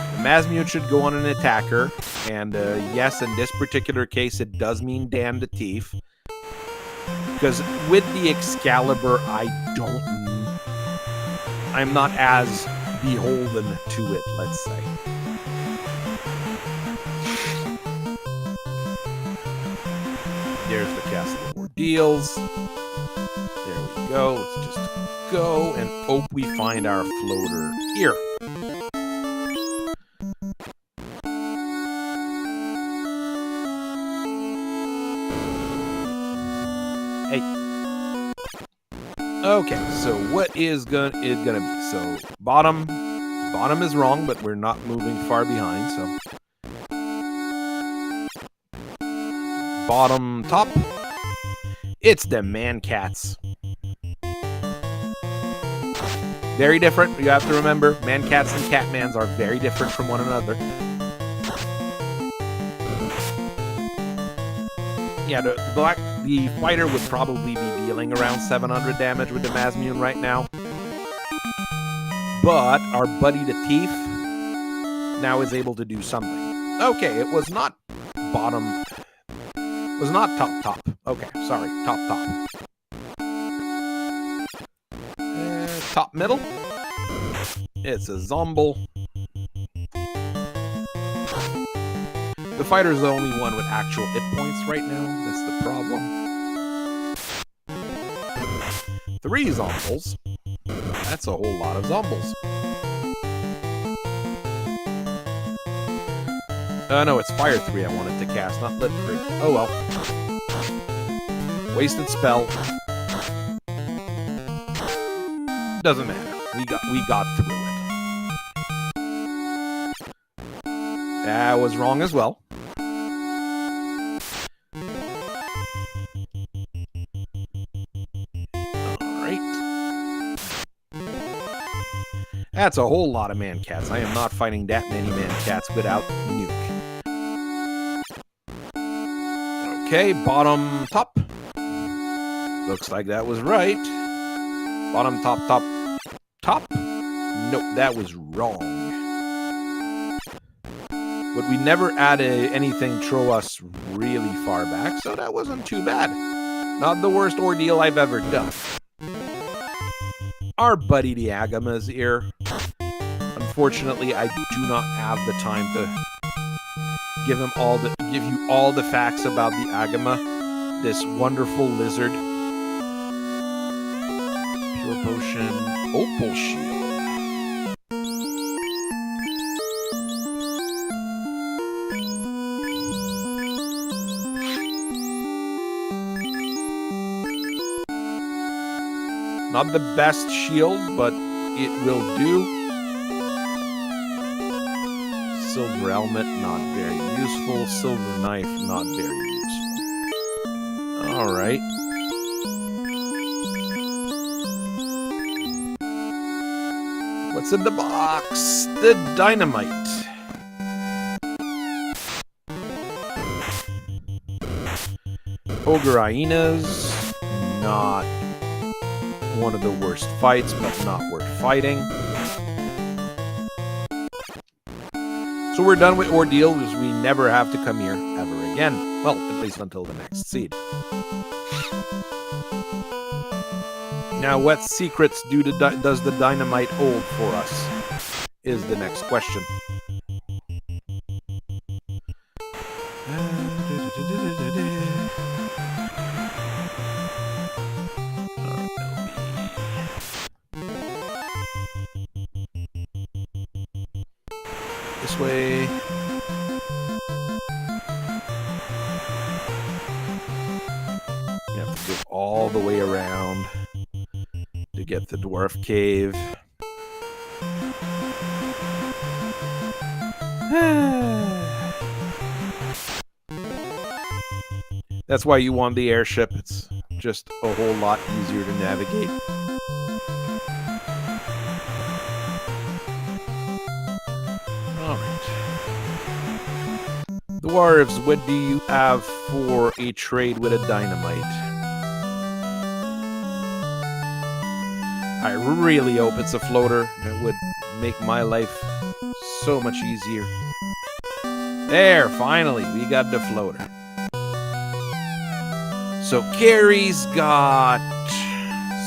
The Mazmune should go on an attacker, and yes, in this particular case, it does mean Dan the Thief, because with the Excalibur, I'm not as beholden to it, let's say. There's the Castle of Ordeals. There we go. Let's just go and hope we find our floater here. Hey. Okay, so what is it gonna be? So bottom is wrong, but we're not moving far behind, so bottom top. It's the man cats. Very different. You have to remember, man cats and catmans are very different from one another. Yeah, the fighter would probably be dealing around 700 damage with the Mazmune right now. But our buddy the Thief now is able to do something. Okay, it was not bottom. It was not top. Okay, sorry, top. Top middle. It's a Zomble. The fighter's the only one with actual hit points right now. That's the problem. 3 Zombles. That's a whole lot of Zombles. No, it's Fire 3 I wanted to cast, not Lit 3. Oh well. Doesn't matter. We got through it. That was wrong as well. Alright. That's a whole lot of man-cats. I am not fighting that many man-cats without nuke. Okay, bottom, top. Looks like that was right. Bottom, top, top, top. Nope, that was wrong. But we never had anything throw us really far back, so that wasn't too bad. Not the worst ordeal I've ever done. Our buddy the Agama is here. Unfortunately, I do not have the time to give you all the facts about the Agama, this wonderful lizard. Pure potion, opal shield. Not the best shield, but it will do. Silver helmet, not very useful. Silver knife, not very useful. Alright. What's in the box? The dynamite. Ogre hyenas, not one of the worst fights, but not worth fighting. So we're done with Ordeal because we never have to come here ever again. Well, at least until the next seed. Now, what secrets does the dynamite hold for us? Is the next question. This way. You have to go all the way around to get the dwarf cave. That's why you want the airship. It's just a whole lot easier to navigate. Dwarves, what do you have for a trade with a dynamite? I really hope it's a floater. That would make my life so much easier. There, finally, we got the floater. So Carrie's got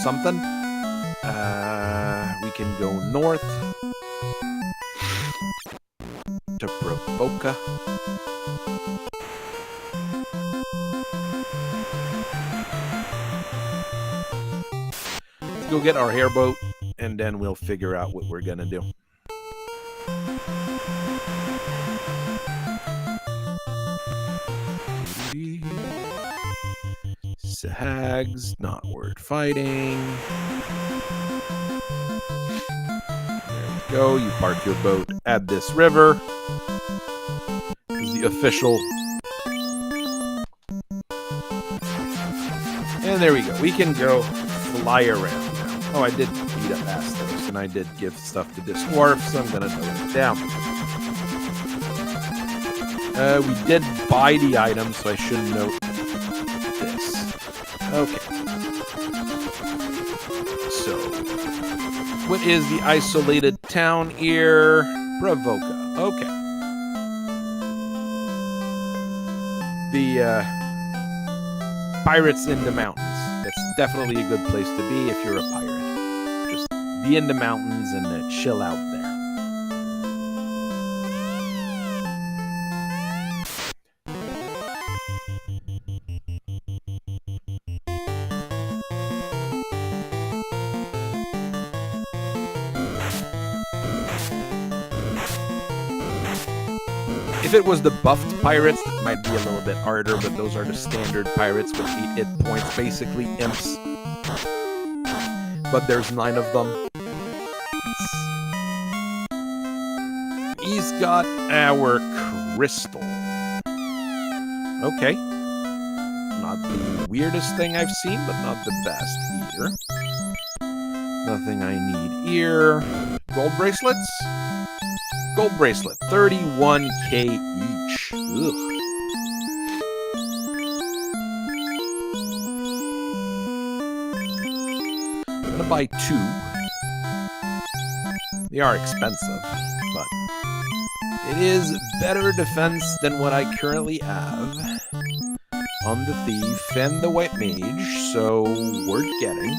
something. We can go north to Provoca. Let's go get our hairboat, and then we'll figure out what we're gonna do. Sahags, not worth fighting. There we go. You park your boat at this river. This is the official. And there we go. We can go fly around. Oh, I did beat up Astos, and I did give stuff to this dwarf, so I'm gonna note it down. We did buy the item, so I should note this. Okay. So, what is the isolated town here? Provoca. Okay. The pirates in the mountains. That's definitely a good place to be if you're a pirate. Just be in the mountains and chill out there. If it was the buffed pirates, it might be a little bit harder, but those are the standard pirates with 8 hit points, basically imps. But there's 9 of them. got our crystal. Okay. Not the weirdest thing I've seen, but not the best either. Nothing I need here. Gold bracelets? Gold bracelet. 31k each. Ugh. I'm gonna buy 2. They are expensive, but it is better defense than what I currently have on the thief and the white mage, so worth getting.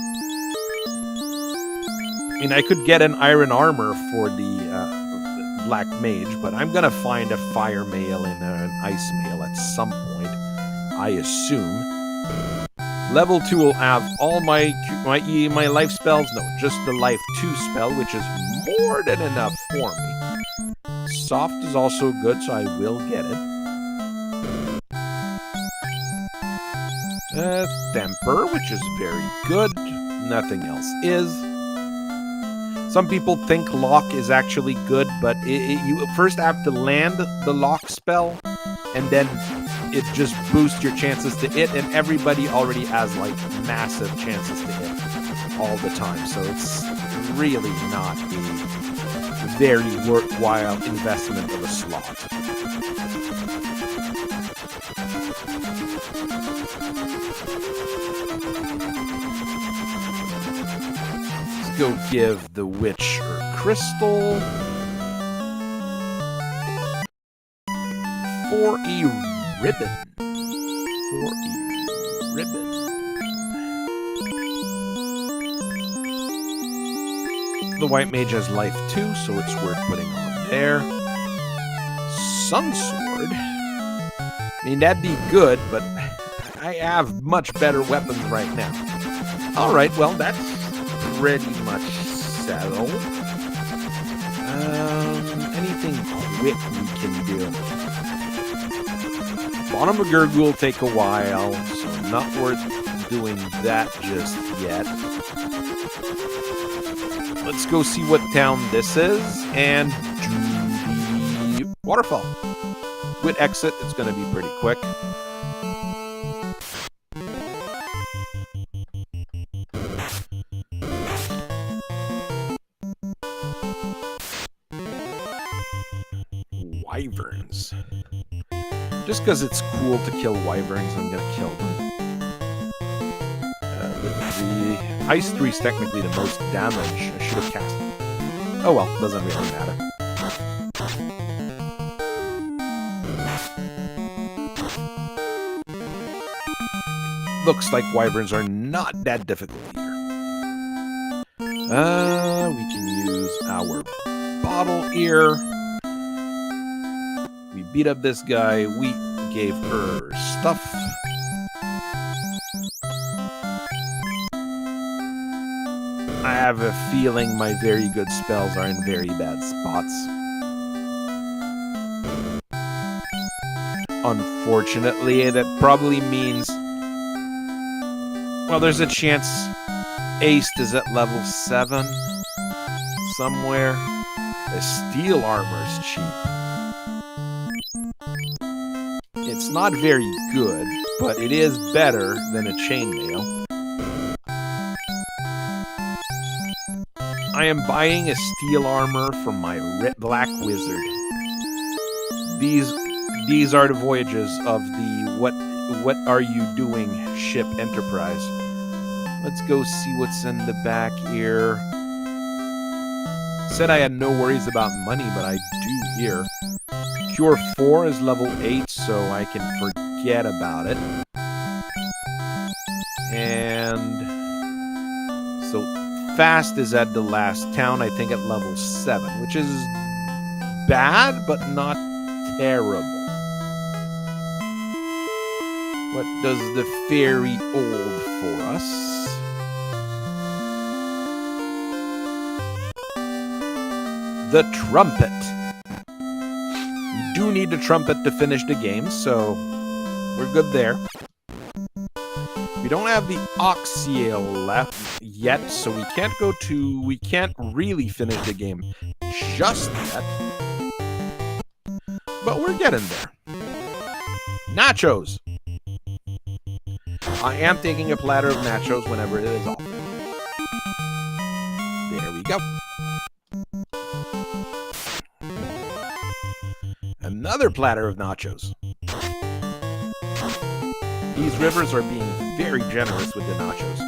I mean, I could get an iron armor for the black mage, but I'm gonna find a fire mail and an ice mail at some point, I assume. Level 2 will have all my life spells. No, just the life 2 spell, which is more than enough for me. Soft is also good, so I will get it. Temper, which is very good. Nothing else is. Some people think lock is actually good, but you first have to land the lock spell, and then it just boosts your chances to hit, and everybody already has, like, massive chances to hit all the time, so it's really not a very worthwhile investment of a slot. Let's go give the witch her crystal for a ribbon. For a ribbon. The white mage has life 2, so it's worth putting on there. Sun sword. I mean, that'd be good, but I have much better weapons right now. Alright, well, that's pretty much settled. Anything quick we can do? Bottom of Gurgle will take a while, so not worth doing that just yet. Let's go see what town this is, and do the waterfall. With exit, it's going to be pretty quick. Wyverns. Just because it's cool to kill wyverns, I'm going to kill them. The Ice 3 is technically the most damage. I should have cast it. Oh well, doesn't really matter. Looks like wyverns are not that difficult here. We can use our bottle here. We beat up this guy. We gave her stuff. I have a feeling my very good spells are in very bad spots. Unfortunately, that probably means... Well, there's a chance Ace is at level 7 somewhere. The steel armor's cheap. It's not very good, but it is better than a chainmail. I am buying a steel armor from my Black Wizard. These are the voyages of the What Are You Doing ship Enterprise. Let's go see what's in the back here. Said I had no worries about money, but I do here. Cure 4 is level 8, so I can forget about it. And so Fast is at the last town, I think at level 7, which is bad, but not terrible. What does the fairy hold for us? The trumpet. We do need the trumpet to finish the game, so we're good there. We don't have the Oxiel left yet, so we can't really finish the game just yet. but we're getting there. Nachos. I am taking a platter of nachos whenever it is offered. There we go. Another platter of nachos. These rivers are being very generous with the nachos.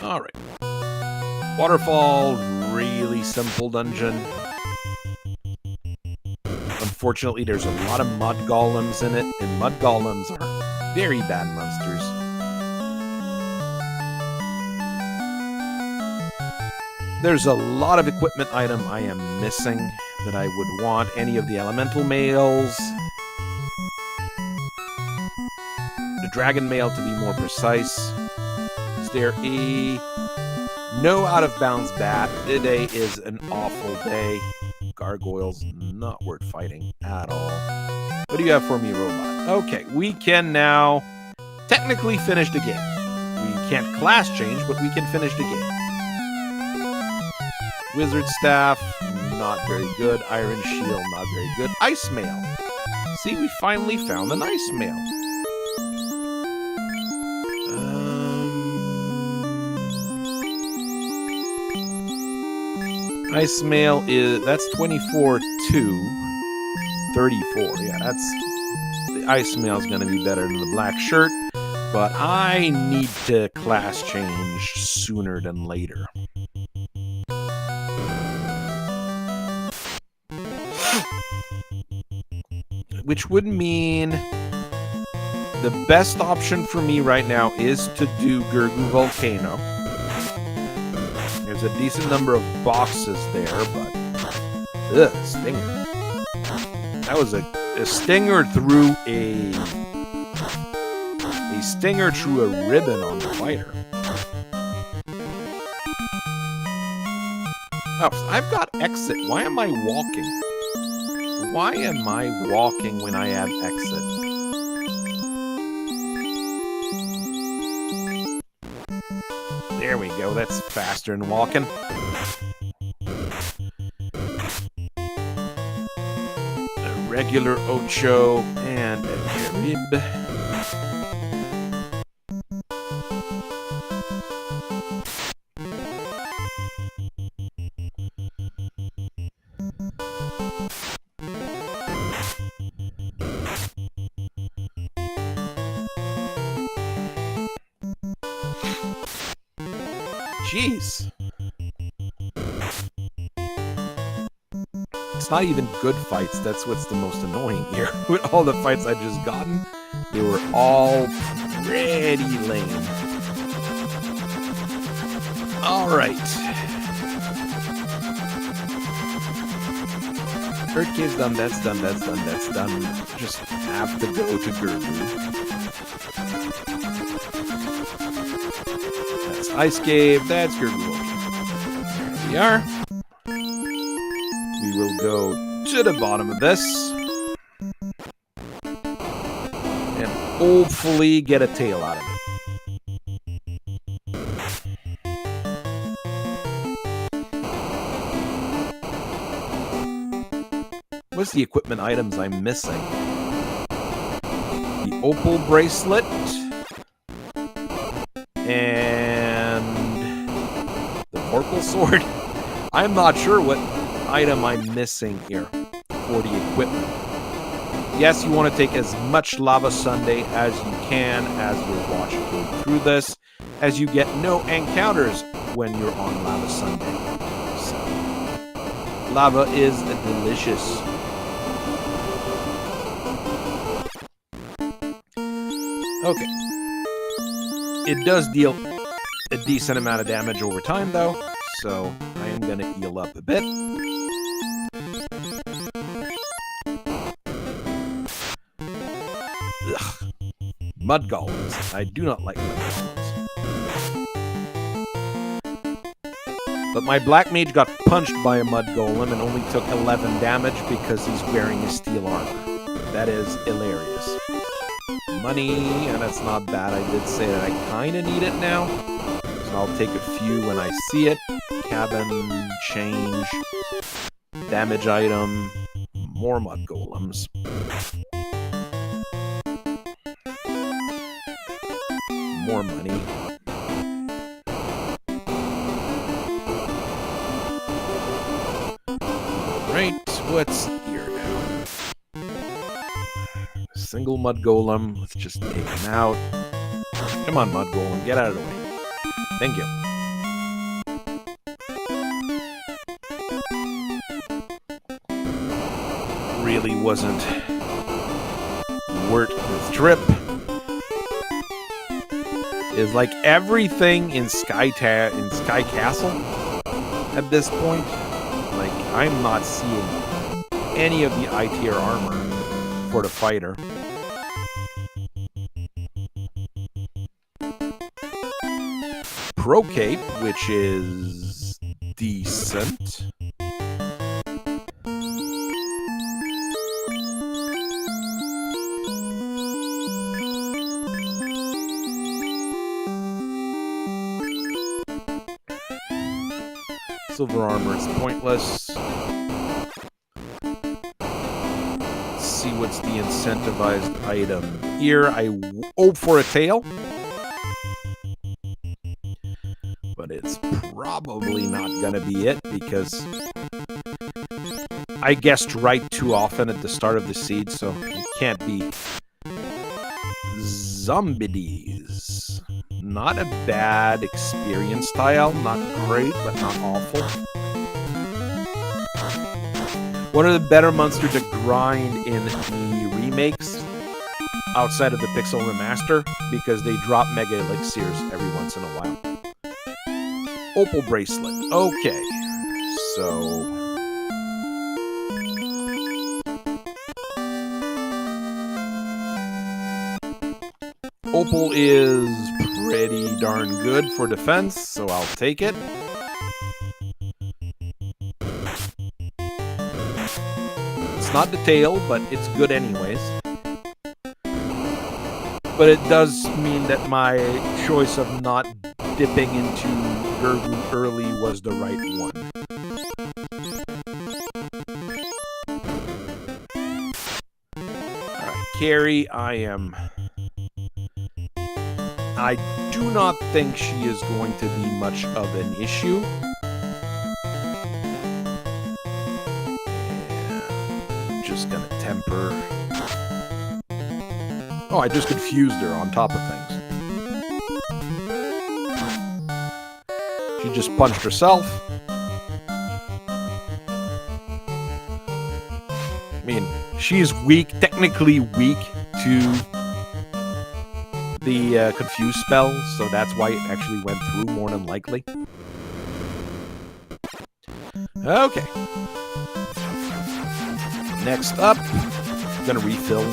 All right. Waterfall, really simple dungeon. Unfortunately, there's a lot of mud golems in it, and mud golems are very bad monsters. There's a lot of equipment item I am missing that I would want. Any of the elemental mails. The dragon mail, to be more precise. Is there a... No out-of-bounds bat. Today is an awful day. Gargoyles, not worth fighting at all. What do you have for me, robot? Okay, we can now technically finish the game. We can't class change, but we can finish the game. Wizard Staff, not very good. Iron Shield, not very good. Ice Mail. See, we finally found an Ice Mail. Ice Mail is, that's 24 to 34. Yeah, that's, the Ice Mail is going to be better than the black shirt, but I need to class change sooner than later. Which would mean the best option for me right now is to do Gurgu Volcano. There's a decent number of boxes there, but... Stinger. That was a stinger through a stinger through a ribbon on the fighter. Oh, I've got exit. Why am I walking? Why am I walking when I have exit? There we go. That's faster than walking. A regular Ocho and a Carib. Jeez. It's not even good fights. That's what's the most annoying here. With all the fights I've just gotten, they were all pretty lame. Alright. Third cave's done, that's done, that's done, that's done. Just have to go to Gurgu. That's Ice Cave, that's Gurgu. There we are. We will go to the bottom of this. And hopefully get a tail out of it. What's the equipment items I'm missing? The opal bracelet. And the Vorpal sword. I'm not sure what item I'm missing here for the equipment. Yes, you want to take as much Lava Sunday as you can as you're watching through this, as you get no encounters when you're on Lava Sunday. So, lava is delicious. Okay. It does deal a decent amount of damage over time, though, so I am going to heal up a bit. Ugh. Mud golems. I do not like mud golems. But my black mage got punched by a mud golem and only took 11 damage because he's wearing his steel armor. That is hilarious. money, and that's not bad. I did say that I kind of need it now, so I'll take a few when I see it. Cabin, change, damage item, more mud golems. More money. Right, what's here now? Single mud golem. Let's just take him out. Come on, mud golem, get out of the way. Thank you. Really wasn't worth the trip. Is like everything in Sky Castle at this point. Like, I'm not seeing any of the I-tier armor for the fighter. Pro Cape, which is decent. Silver armor is pointless. Let's see what's the incentivized item here. I hope for a tail, but it's probably not gonna be it because I guessed right too often at the start of the siege, so it can't be. Zombies. Not a bad experience style. Not great, but not awful. One of the better monsters to grind in the remakes outside of the Pixel Remaster because they drop Mega Elixirs every once in a while. Opal Bracelet. Okay. So... Opal is pretty darn good for defense, so I'll take it. It's not the tail, but it's good anyways. But it does mean that my choice of not dipping into Gurgu early was the right one. Alright, Carrie, I do not think she is going to be much of an issue. And I'm just gonna temper. Oh, I just confused her on top of things. She just punched herself. I mean, she's weak, technically weak to the confuse spell, so that's why it actually went through more than likely. Okay. Next up, I'm gonna refill.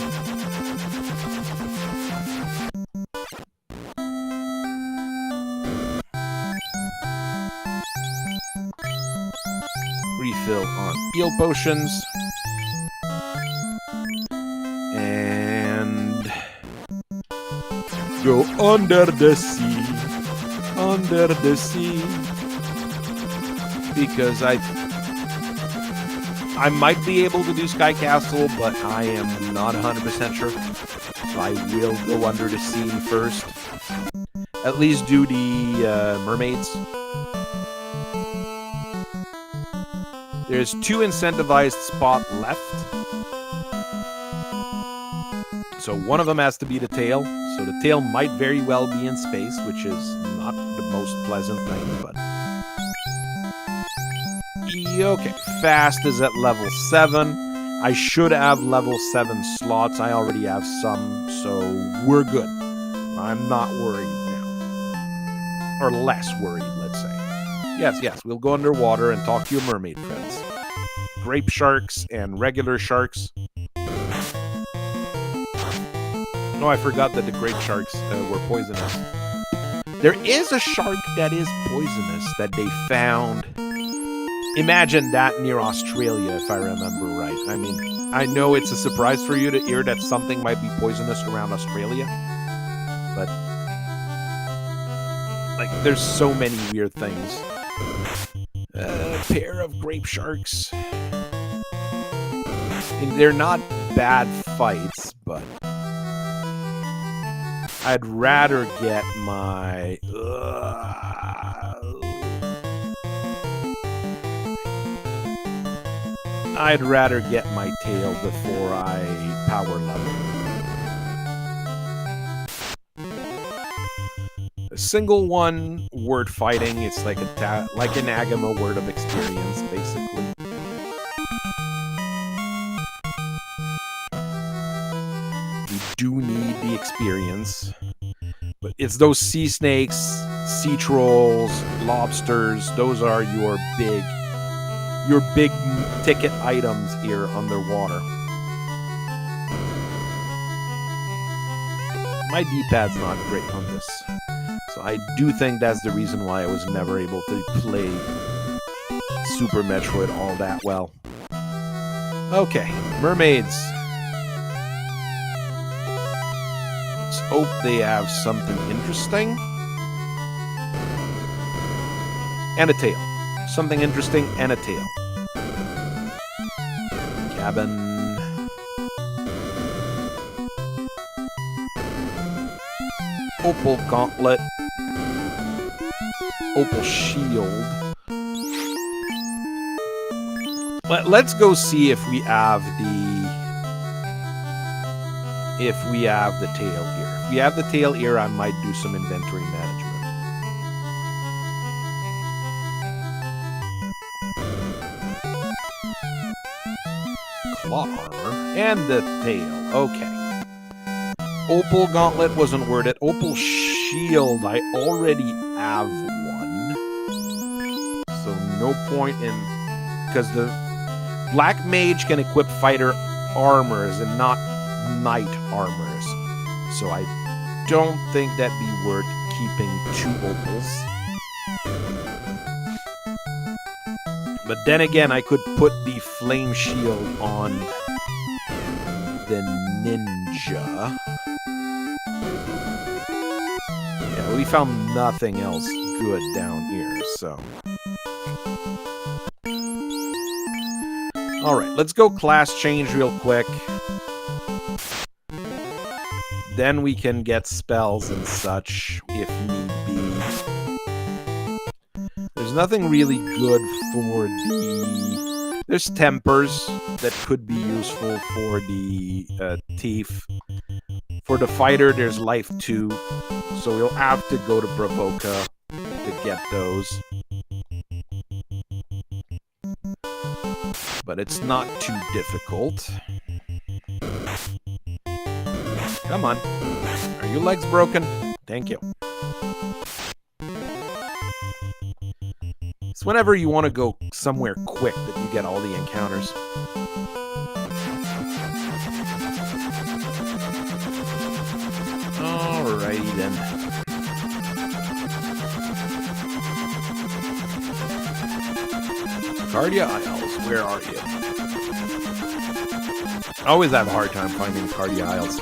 Refill on heal potions. And go under the sea. Under the sea. Because I might be able to do Sky Castle, but I am not 100% sure. So I will go under the sea first. At least do the mermaids. There's 2 incentivized spots left. So one of them has to be the tail. So the tail might very well be in space, which is not the most pleasant thing, but... Okay, Fast is at level 7. I should have level 7 slots. I already have some, so we're good. I'm not worried now. Or less worried, let's say. Yes, we'll go underwater and talk to your mermaid friends. Grape sharks and regular sharks. No, I forgot that the grape sharks were poisonous. There is a shark that is poisonous that they found Imagine that near Australia, if I remember right. I mean, I know it's a surprise for you to hear that something might be poisonous around Australia, but like, there's so many weird things. A pair of grape sharks. And they're not bad fights, but I'd rather get my... I'd rather get my tail before I power level. A single one word fighting, it's like like an Agama word of experience, basically. You do need the experience. But it's those sea snakes, sea trolls, lobsters, those are your big ticket items here underwater. My D-pad's not great on this. So I do think that's the reason why I was never able to play Super Metroid all that well. Okay, mermaids. Let's hope they have something interesting. And a tail. Something interesting and a tail. Cabin. Opal gauntlet. Opal shield. Let's go see if we have the tail here. If we have the tail here, I might do some inventory management. Claw armor and the tail. Okay. Opal gauntlet wasn't worth it. Opal shield, I already have one. So no point in... Because the black mage can equip fighter armors and not knight armors. So I don't think that'd be worth keeping 2 opals. But then again, I could put the flame shield on the ninja. Yeah, we found nothing else good down here, so... Alright, let's go class change real quick. Then we can get spells and such, if need be. There's nothing really good for the... There's tempers that could be useful for the thief. For the fighter, there's life 2. So we'll have to go to Bravoka to get those. But it's not too difficult. Come on. Are your legs broken? Thank you. It's whenever you want to go somewhere quick that you get all the encounters. Alrighty then. Cardia Isles, where are you? I always have a hard time finding Cardia Isles.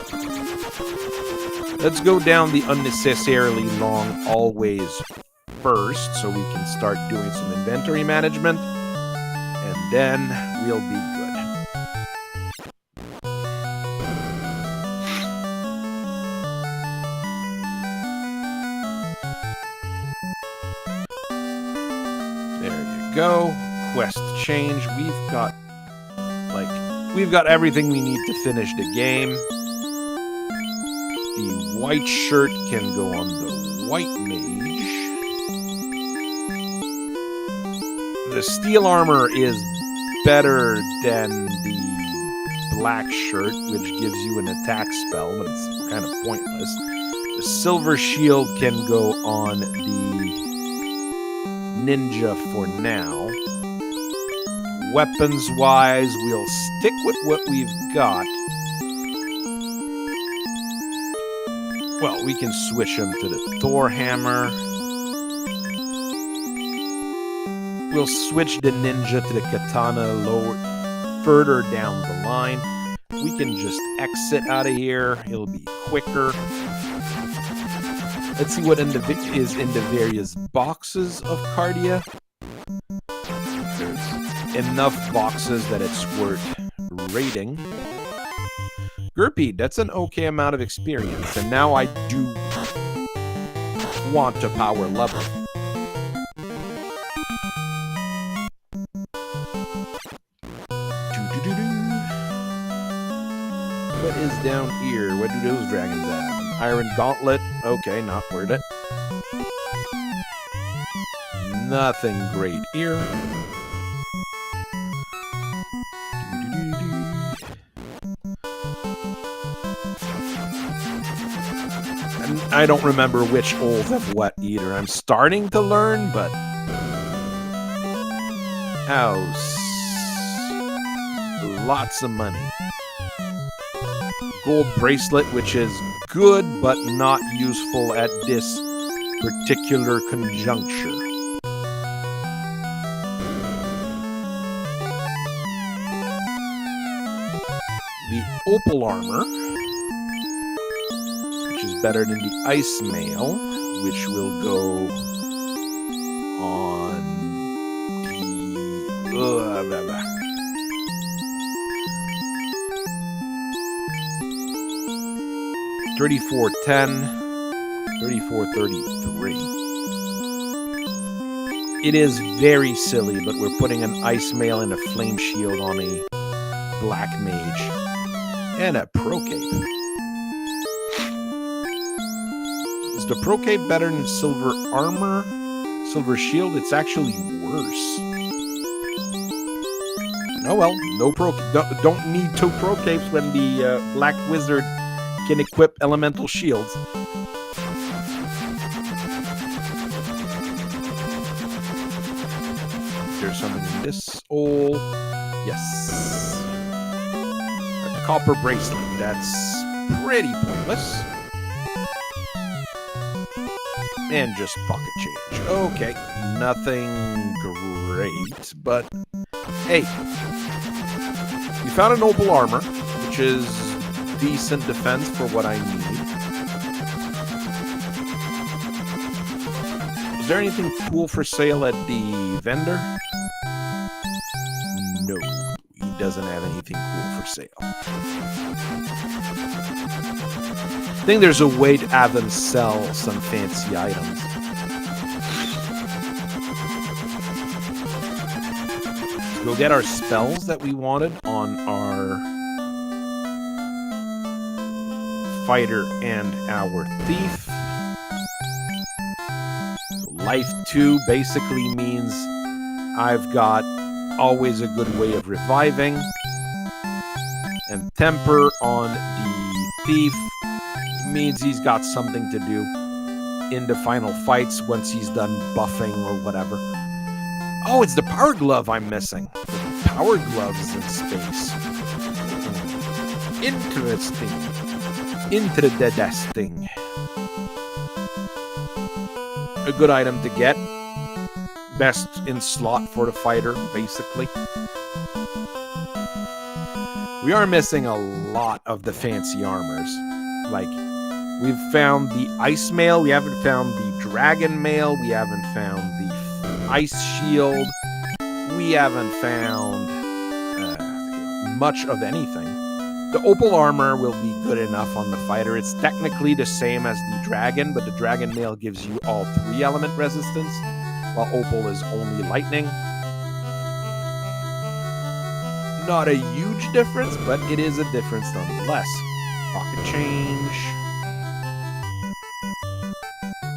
Let's go down the unnecessarily long always first, so we can start doing some inventory management, and then we'll be good. There you go. Quest change. We've got everything we need to finish the game. The white shirt can go on the white mage. The steel armor is better than the black shirt, which gives you an attack spell, but it's kind of pointless. The silver shield can go on the ninja for now. Weapons-wise, we'll stick with what we've got. Well, we can switch them to the Thor hammer. We'll switch the ninja to the katana further down the line. We can just exit out of here. It'll be quicker. Let's see what is in the various boxes of Cardia. There's enough boxes that it's worth rating. Gerpy, that's an okay amount of experience. And now I do want to power level. What is down here? What do those dragons have? An iron gauntlet. Okay, not worth it. Nothing great here. And I don't remember which old have what either. I'm starting to learn, but... lots of money. Gold bracelet, which is good, but not useful at this particular conjuncture. The opal armor, which is better than the ice mail, which will go on the... 3410, 3433. It is very silly, but we're putting an ice mail and a flame shield on a black mage. And a pro cape. Is the pro cape better than silver armor? Silver shield? It's actually worse. Oh well, no pro. Don't need two pro capes when the black wizard can equip elemental shields. There's something in this hole. Yes. A copper bracelet. That's pretty pointless. And just pocket change. Okay. Nothing great, but hey. We found an opal armor, which is decent defense for what I need. Is there anything cool for sale at the vendor? No, he doesn't have anything cool for sale. I think there's a way to have them sell some fancy items. We'll get our spells that we wanted on our fighter and our thief. So life 2 basically means I've got always a good way of reviving. And temper on the thief means he's got something to do in the final fights once he's done buffing or whatever. Oh, it's the power glove I'm missing. The power gloves in space. Interesting. Interesting. A good item to get. Best in slot for the fighter, basically. We are missing a lot of the fancy armors. Like, we've found the ice mail, we haven't found the dragon mail, we haven't found the ice shield, we haven't found much of anything. The opal armor will be good enough on the fighter. It's technically the same as the dragon, but the dragon mail gives you all 3 element resistance, while opal is only lightning. Not a huge difference, but it is a difference nonetheless. Pocket change.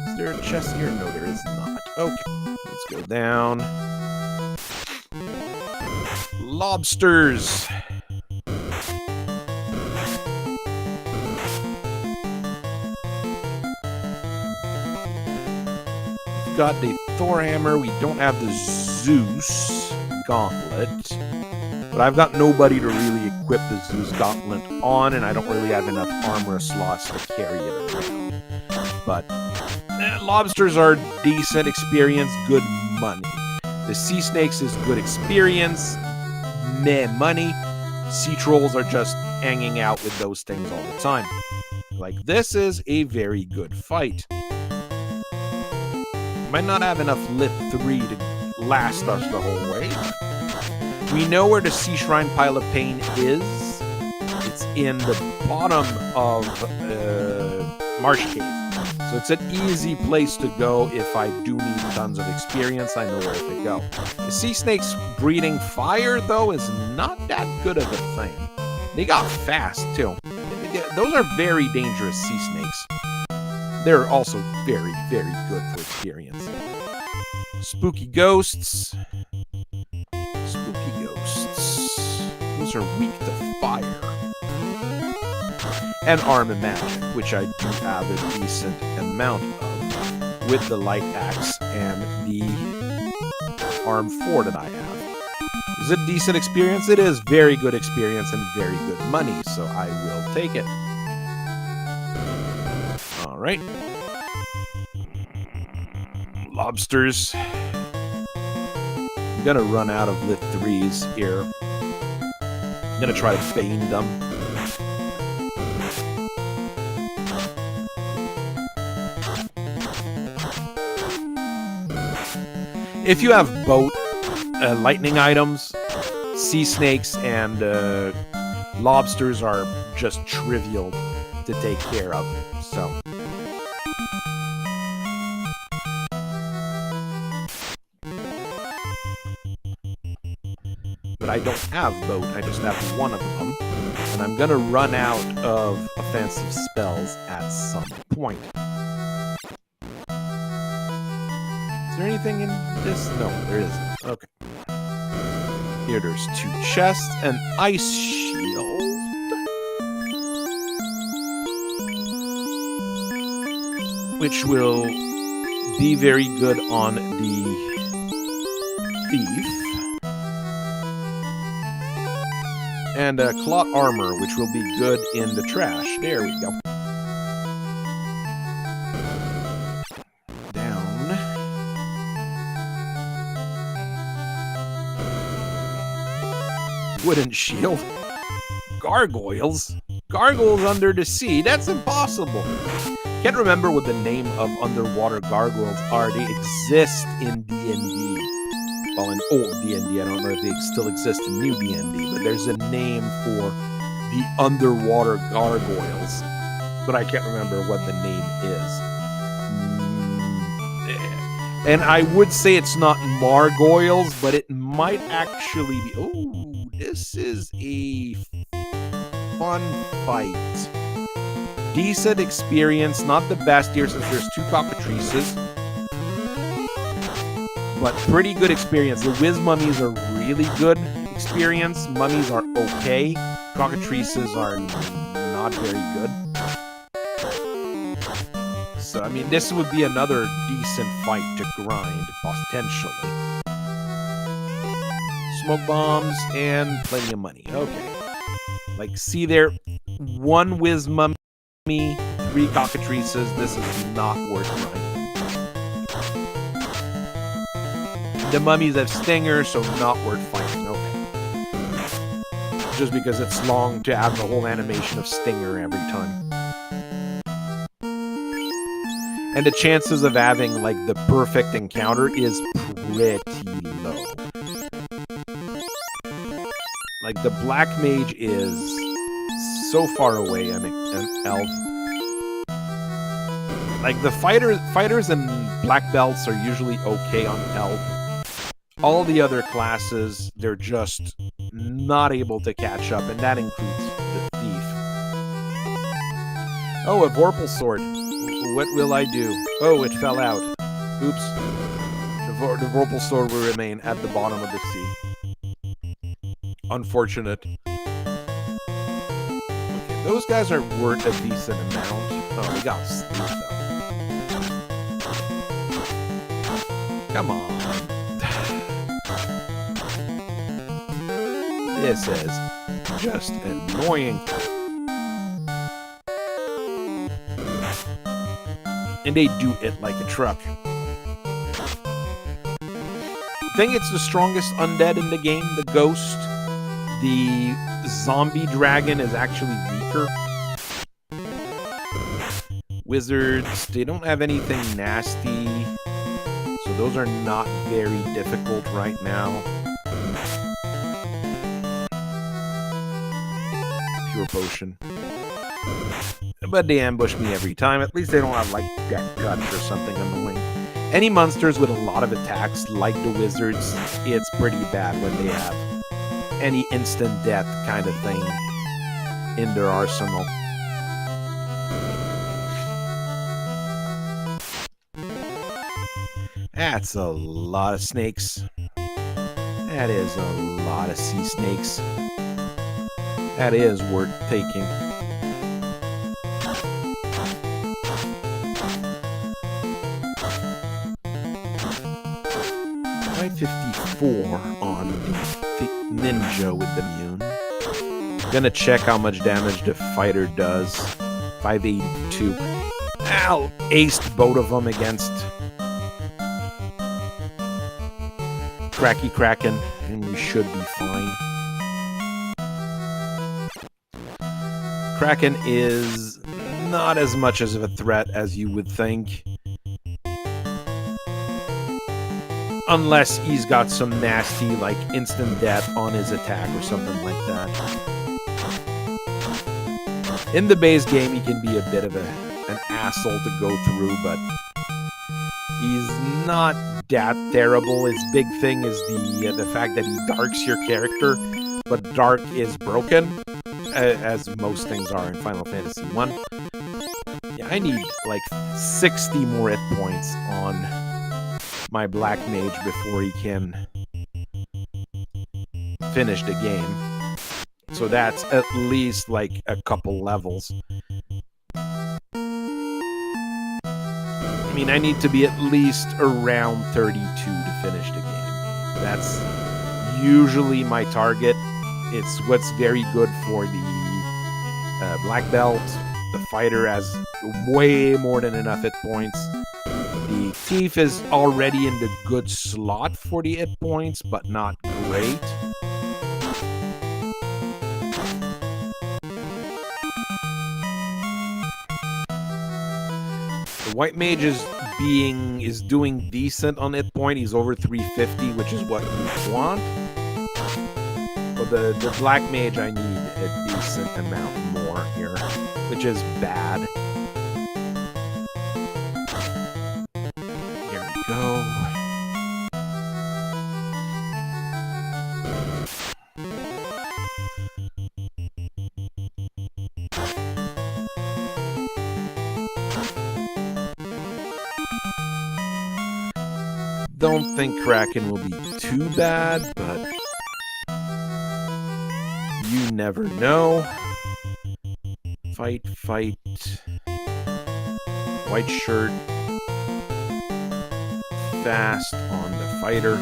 Is there a chest here? No, there is not. Okay, let's go down. Lobsters. We've got the Thor hammer. We don't have the Zeus gauntlet. But I've got nobody to really equip the Zeus gauntlet on, and I don't really have enough armor slots to carry it around. But lobsters are decent experience, good money. The sea snakes is good experience, meh money. Sea trolls are just hanging out with those things all the time. Like, this is a very good fight. Might not have enough Lip 3 to last us the whole way. We know where the Sea Shrine Pile of Pain is. It's in the bottom of Marsh Cave. So it's an easy place to go if I do need tons of experience. I know where to go. The sea snakes breathing fire, though, is not that good of a thing. They got fast, too. Those are very dangerous sea snakes. They're also very, very good for experience. Spooky ghosts. Spooky ghosts. Those are weak to fire. And arm and magic, which I do have a decent amount of with the light axe and the arm 4 that I have. Is it decent experience? It is very good experience and very good money, so I will take it. Alright. Lobsters. I'm gonna run out of Lit 3s here. I'm gonna try to feign them. If you have boat lightning items, sea snakes and lobsters are just trivial to take care of. So, but I don't have boat. I just have one of them, and I'm gonna run out of offensive spells at some point. Is there anything in this? No, there isn't. Okay. Here there's 2 chests, an ice shield. Which will be very good on the thief. And cloth armor, which will be good in the trash. There we go. Wooden shield. Gargoyles? Gargoyles under the sea? That's impossible. Can't remember what the name of underwater gargoyles are. They exist in D&D. Well, in old D&D. I don't know if they still exist in new D&D, but there's a name for the underwater gargoyles. But I can't remember what the name is. And I would say it's not margoyles, but it might actually be... Oh, this is a fun fight. Decent experience, not the best here since there's 2 cockatrices. But pretty good experience. The whiz mummies are really good experience. Mummies are okay. Cockatrices are not very good. So, I mean, this would be another decent fight to grind, potentially. Smoke bombs and plenty of money. Okay. Like, see there, 1 whiz mummy, 3 cockatrices. This is not worth grinding. The mummies have stingers, so not worth fighting. Okay. Just because it's long to have the whole animation of stinger every time. And the chances of having, like, the perfect encounter is pretty low. Like, the black mage is so far away, an elf. Like, the fighters and black belts are usually okay on elf. All the other classes, they're just not able to catch up, and that includes the thief. Oh, a Vorpal sword. What will I do? Oh, it fell out. Oops. The Vorpal sword will remain at the bottom of the sea. Unfortunate. Okay, those guys are worth a decent amount. Oh, we got sleep, though. Come on. This is just annoying. And they do it like a truck. think it's the strongest undead in the game, the ghost. The zombie dragon is actually weaker. Wizards, they don't have anything nasty, so those are not very difficult right now. Pure potion. But they ambush me every time. At least they don't have, like, death touch or something annoying. Any monsters with a lot of attacks, like the wizards, it's pretty bad when they have any instant death kind of thing in their arsenal. That's a lot of snakes. That is a lot of sea snakes. That is worth taking. .54 on the ninja with the immune. Gonna check how much damage the fighter does. 582. Ow! Aced both of them against Cracky Kraken, and we should be fine. Kraken is not as much as of a threat as you would think. Unless he's got some nasty, like, instant death on his attack or something like that. In the base game, he can be a bit of an asshole to go through, but he's not that terrible. His big thing is the fact that he darks your character, but dark is broken, as most things are in Final Fantasy 1. Yeah, I need, like, 60 more hit points on my Black Mage before he can finish the game. So that's at least like a couple levels. I mean, I need to be at least around 32 to finish the game. That's usually my target. It's what's very good for the Black Belt. The fighter has way more than enough hit points. The Thief is already in the good slot for the hit points, but not great. The White Mage is doing decent on hit point. He's over 350, which is what we want. But the Black Mage, I need a decent amount more here, which is bad. Go. Don't think Kraken will be too bad, but you never know. Fight. White shirt. Fast on the fighter.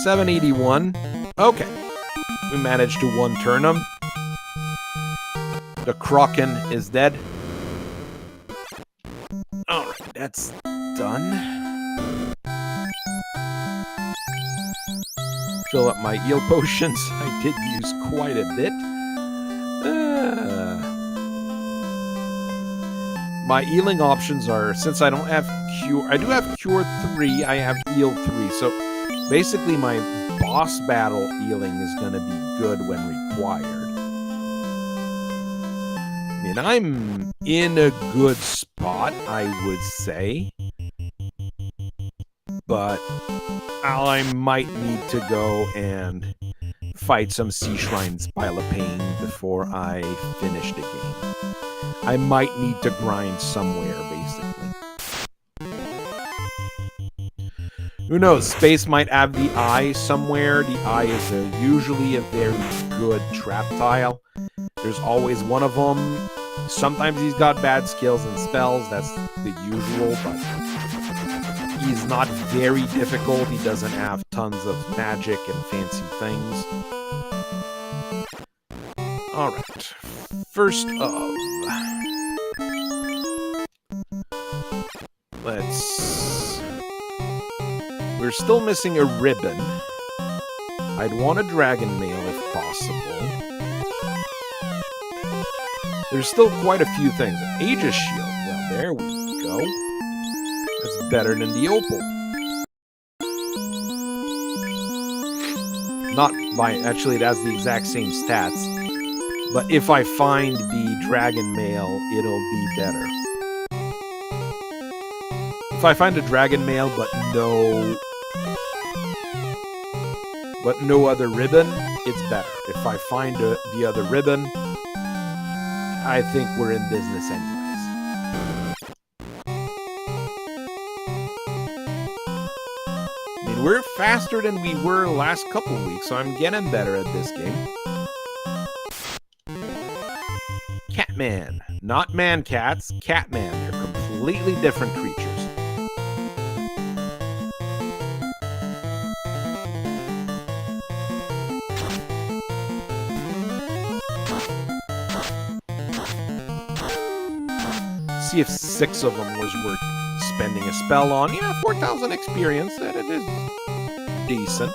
$781. Okay. We managed to one-turn him. The Kraken is dead. Alright, that's done. Fill up my heal potions. I did use quite a bit. My healing options are, since I don't have Cure, I do have Cure 3, I have Heal 3, so basically my boss battle healing is going to be good when required. I mean, I'm in a good spot, I would say, but I might need to go and fight some Sea Shrine's Pile of Pain before I finish the game. I might need to grind somewhere, basically. Who knows? Space might have the Eye somewhere. The Eye is usually a very good trap tile. There's always one of them. Sometimes he's got bad skills and spells. That's the usual, but he's not very difficult. He doesn't have tons of magic and fancy things. Alright. First of... We're still missing a ribbon. I'd want a dragon mail if possible. There's still quite a few things. Aegis shield. Well, there we go. That's better than the opal. Not by... Actually, it has the exact same stats. But if I find the dragon mail, it'll be better. If I find a dragon mail, but no other ribbon, it's better. If I find the other ribbon, I think we're in business anyways. I mean, we're faster than we were last couple weeks, so I'm getting better at this game. Catman. Not man-cats, Catman. They're completely different creatures. See if 6 of them was worth spending a spell on. Yeah, 4,000 experience. That it is decent.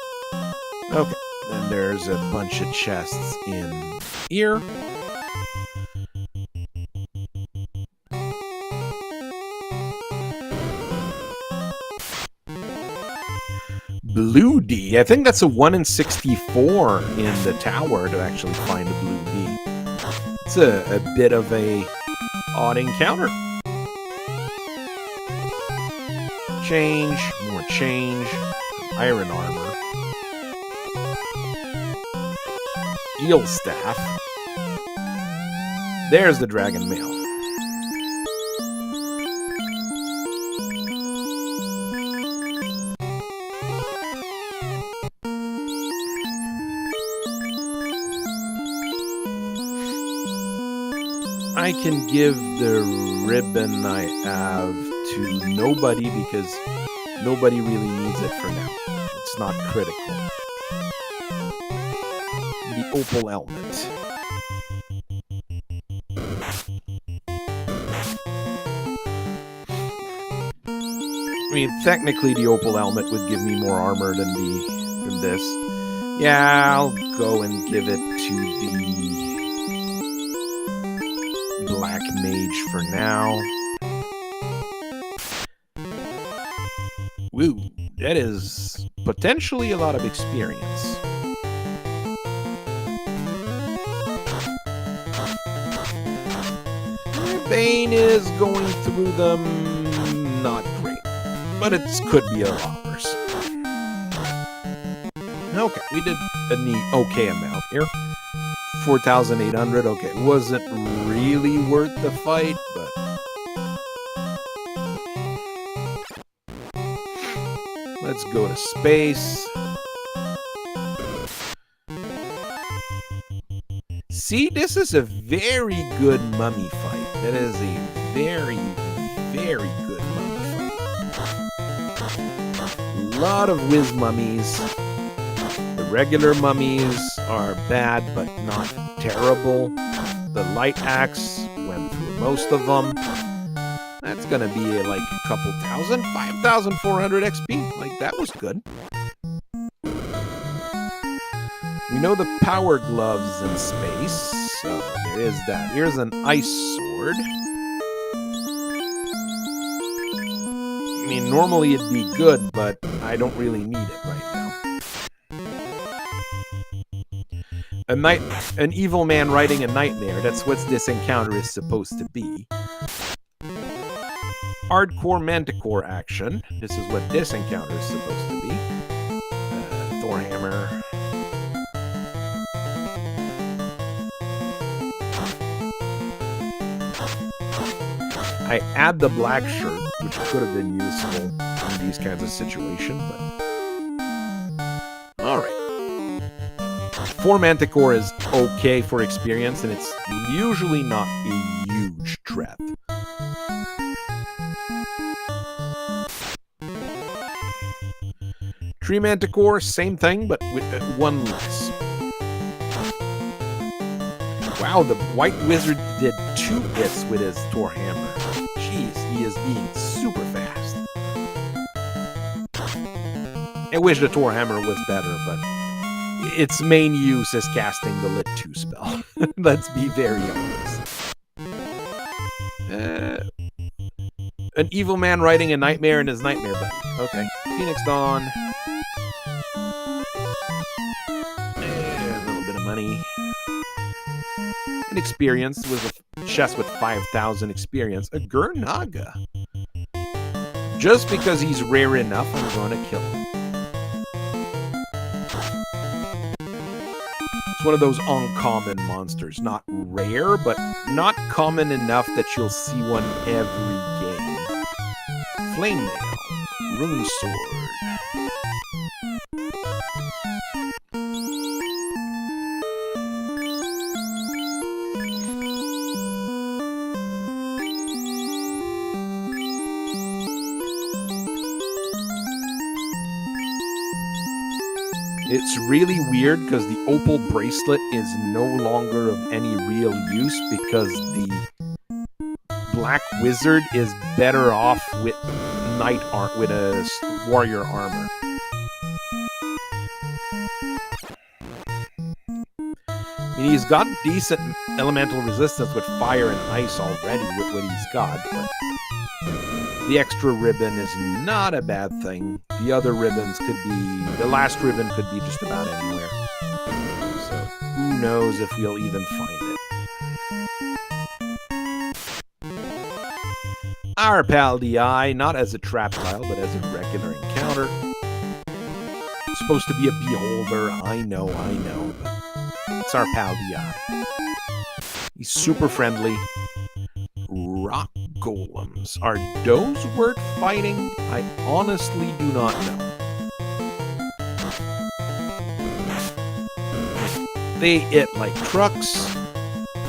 Okay, then there's a bunch of chests in here. Blue D. I think that's a 1 in 64 in the tower to actually find a blue D. It's a bit of a odd encounter. Change, more change, iron armor, eel staff. There's the dragon mail. I can give the ribbon I have to nobody because nobody really needs it for now. It's not critical. The opal helmet. I mean, technically the opal helmet would give me more armor than this. Yeah, I'll go and give it to the black mage for now. Woo, that is potentially a lot of experience. Bane is going through them not great, but it could be a lot worse. Okay, we did a neat okay amount here. 4,800, okay, it wasn't really worth the fight, but... Let's go to space. See, this is a very good mummy fight. That is a very, very good mummy fight. A lot of whiz mummies. The regular mummies are bad, but not terrible. The light axe went through most of them. That's gonna be like a couple thousand, 5,400 XP. Like, that was good. We know the power gloves in space, so there is that. Here's an ice sword. I mean, normally it'd be good, but I don't really need it right now. An evil man riding a nightmare. That's what this encounter is supposed to be. Hardcore manticore action. This is what this encounter is supposed to be. Thor hammer. I add the black shirt, which could have been useful in these kinds of situations, but... Alright. 4 manticore is okay for experience, and it's usually not a huge threat. Tree manticore, same thing, but with 1 less. Wow, the white wizard did 2 hits with his Thor hammer. Jeez, he is being super fast. I wish the Tor Hammer was better, but its main use is casting the Lit 2 spell. Let's be very honest. An evil man riding a nightmare in his nightmare buddy. Okay. Phoenix Dawn. A little bit of money. And experience with a chest with 5,000 experience. A Gurnaga. Just because he's rare enough, I'm going to kill him. It's one of those uncommon monsters. Not rare, but not common enough that you'll see one every game. Flame Nail. Rune Sword. It's really weird because the opal bracelet is no longer of any real use because the black wizard is better off with with a warrior armor. I mean, he's got decent elemental resistance with fire and ice already with what he's got, but the extra ribbon is not a bad thing. The other ribbons could be... The last ribbon could be just about anywhere. So, who knows if we'll even find it. Our pal DI, not as a trap tile, but as a regular encounter. Supposed to be a beholder, I know, but it's our pal DI. He's super friendly. Rock golems. Are those worth fighting? I honestly do not know. They hit like trucks.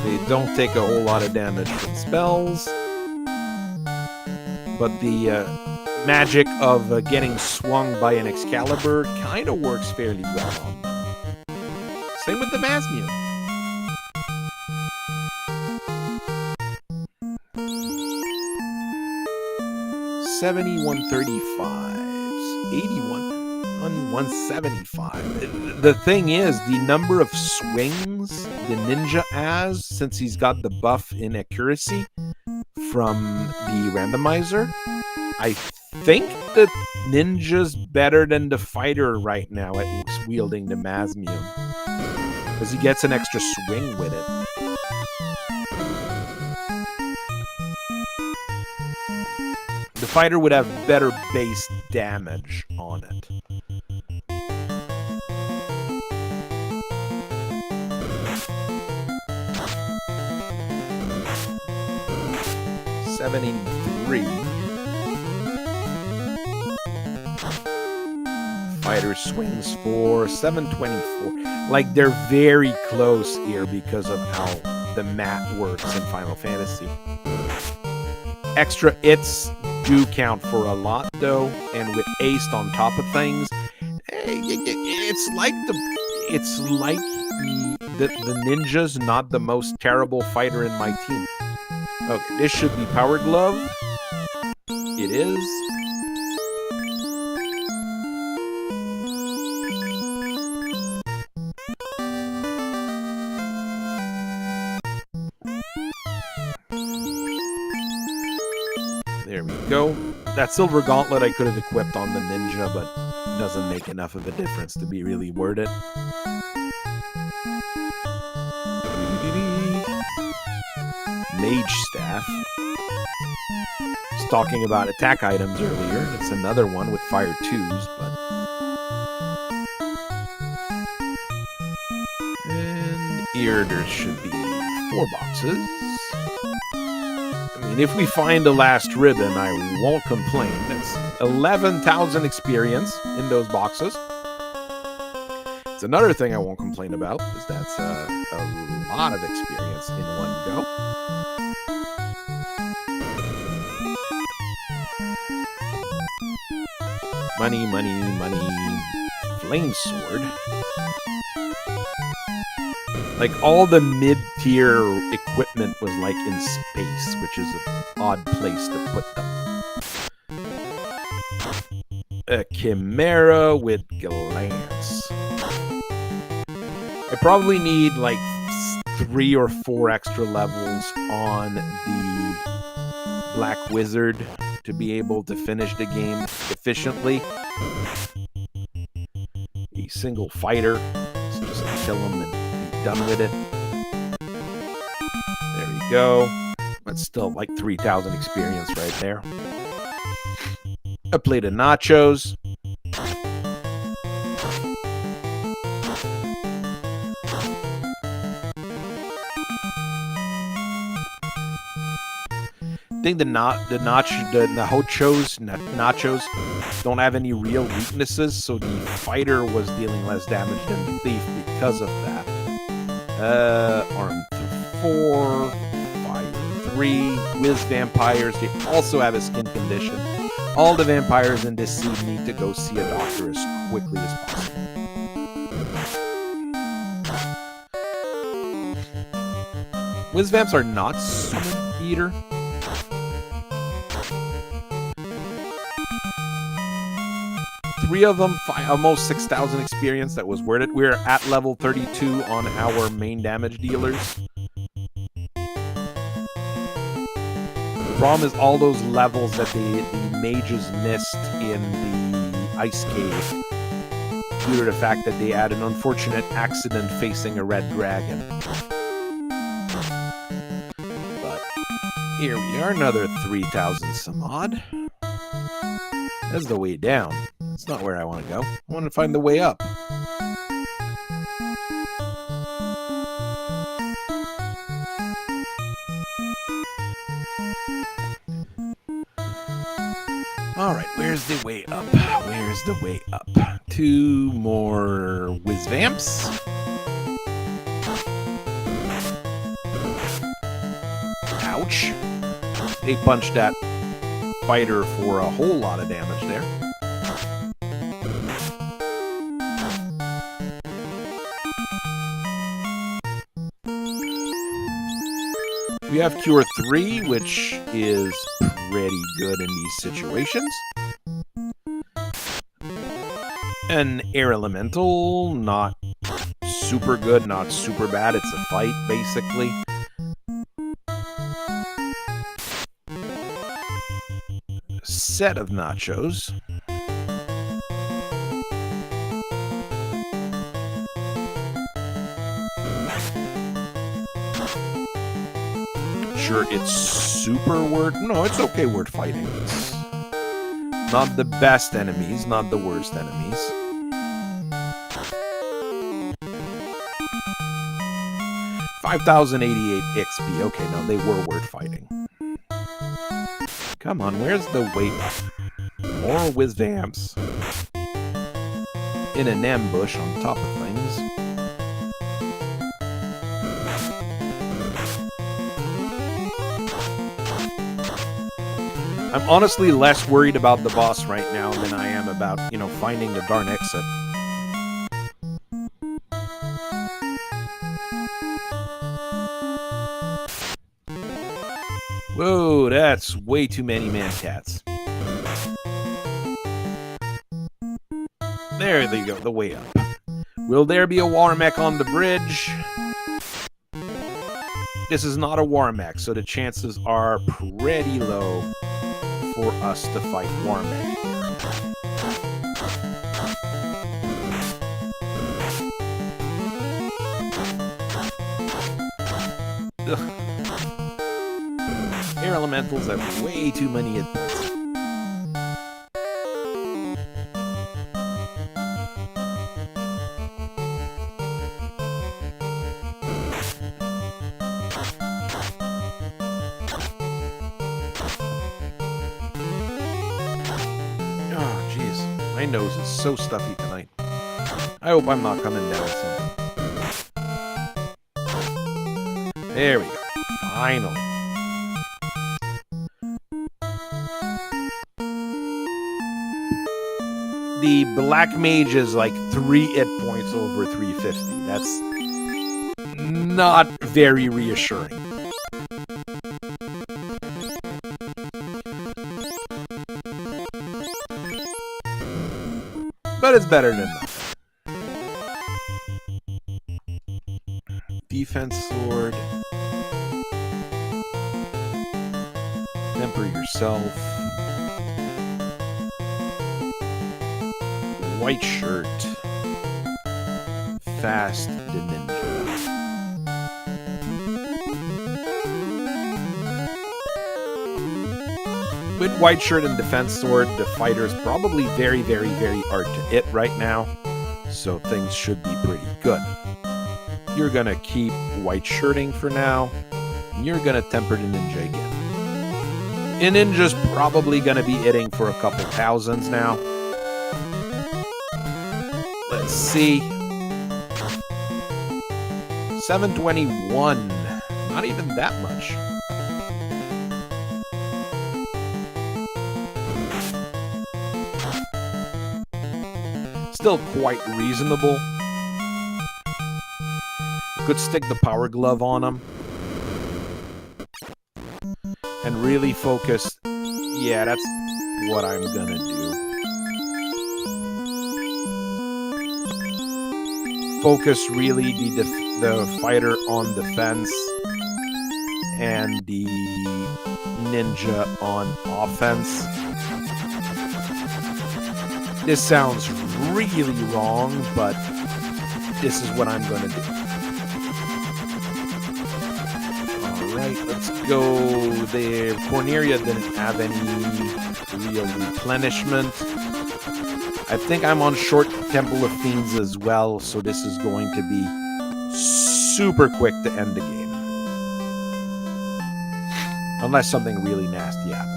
They don't take a whole lot of damage from spells. But the magic of getting swung by an Excalibur kind of works fairly well on them. Same with the Masmune. $71.35, 81 on 175. The thing is, the number of swings the ninja has, since he's got the buff in accuracy from the randomizer, I think the ninja's better than the fighter right now at wielding the Masmune, because he gets an extra swing with it. The fighter would have better base damage on it. $73. Fighter swings for $724. Like, they're very close here because of how the mat works in Final Fantasy. Extra hits do count for a lot, though, and with aced on top of things, it's like the ninja's not the most terrible fighter in my team. Okay, this should be Power Glove. It is. There we go. That silver gauntlet I could have equipped on the ninja, but doesn't make enough of a difference to be really worth it. Mage Staff. I was talking about attack items earlier. It's another one with fire 2s, but... And here there should be 4 boxes. I mean, if we find the last ribbon, I won't complain. That's 11,000 experience in those boxes. It's another thing I won't complain about, is that's a lot of experience in one go. Money, money, money. Flame Sword. Like, all the mid-tier equipment was, like, in space, which is an odd place to put them. a Chimera with Glance. I probably need like 3 or 4 extra levels on the Black Wizard to be able to finish the game efficiently. A single fighter, let's just kill him and be done with it. There we go. That's still like 3,000 experience right there. A plate of nachos. I think the nachos don't have any real weaknesses, so the fighter was dealing less damage than the thief because of that. Arm 4, Fire 3, Whiz Vampires, they also have a skin condition. All the vampires in this seed need to go see a doctor as quickly as possible. Whiz Vamps are not summon eater. Three of them, almost 6,000 experience. That was worth it. We're at level 32 on our main damage dealers. The problem is all those levels that the mages missed in the Ice Cave due to the fact that they had an unfortunate accident facing a red dragon. But here we are, another 3,000 some odd. That's the way down. That's not where I want to go. I want to find the way up. Alright, where's the way up? Where's the way up? 2 more Whiz Vamps. Ouch. They punched that fighter for a whole lot of damage there. We have Cure 3, which is pretty good in these situations. An Air Elemental, not super good, not super bad. It's a fight, basically. A set of nachos. Sure, it's super word. No, it's okay word fighting. It's not the best enemies, not the worst enemies. $5,088 XP. Okay, no, they were word fighting. Come on, where's the way up? More Whiz Vamps. In an ambush on top of things. I'm honestly less worried about the boss right now than I am about, finding the darn exit. Whoa, that's way too many man-cats. There they go, the way up. Will there be a Warmech on the bridge? This is not a Warmech, so the chances are pretty low for us to fight Warmech. Ugh. Air Elementals have way too many hit points. My nose is so stuffy tonight. I hope I'm not coming down something. There we go. Finally. The Black Mage is like 3 hit points over 350. That's not very reassuring. but it's better than nothing. Defense sword. Temper yourself. White shirt. Fast the ninja. With white shirt and defense sword, the fighter's probably very, very, very hard to hit right now. So things should be pretty good. You're going to keep white shirting for now. And you're going to temper the ninja again. The ninja's probably going to be hitting for a couple thousands now. Let's see. 721. Not even that much. Still quite reasonable. Could stick the power glove on him. And really focus. Yeah, that's what I'm gonna do. Focus really the fighter on defense and the ninja on offense. This sounds really wrong, but this is what I'm gonna do. Alright, let's go there. Cornelia didn't have any real replenishment. I think I'm on short Temple of Fiends as well, so this is going to be super quick to end the game. Unless something really nasty happens.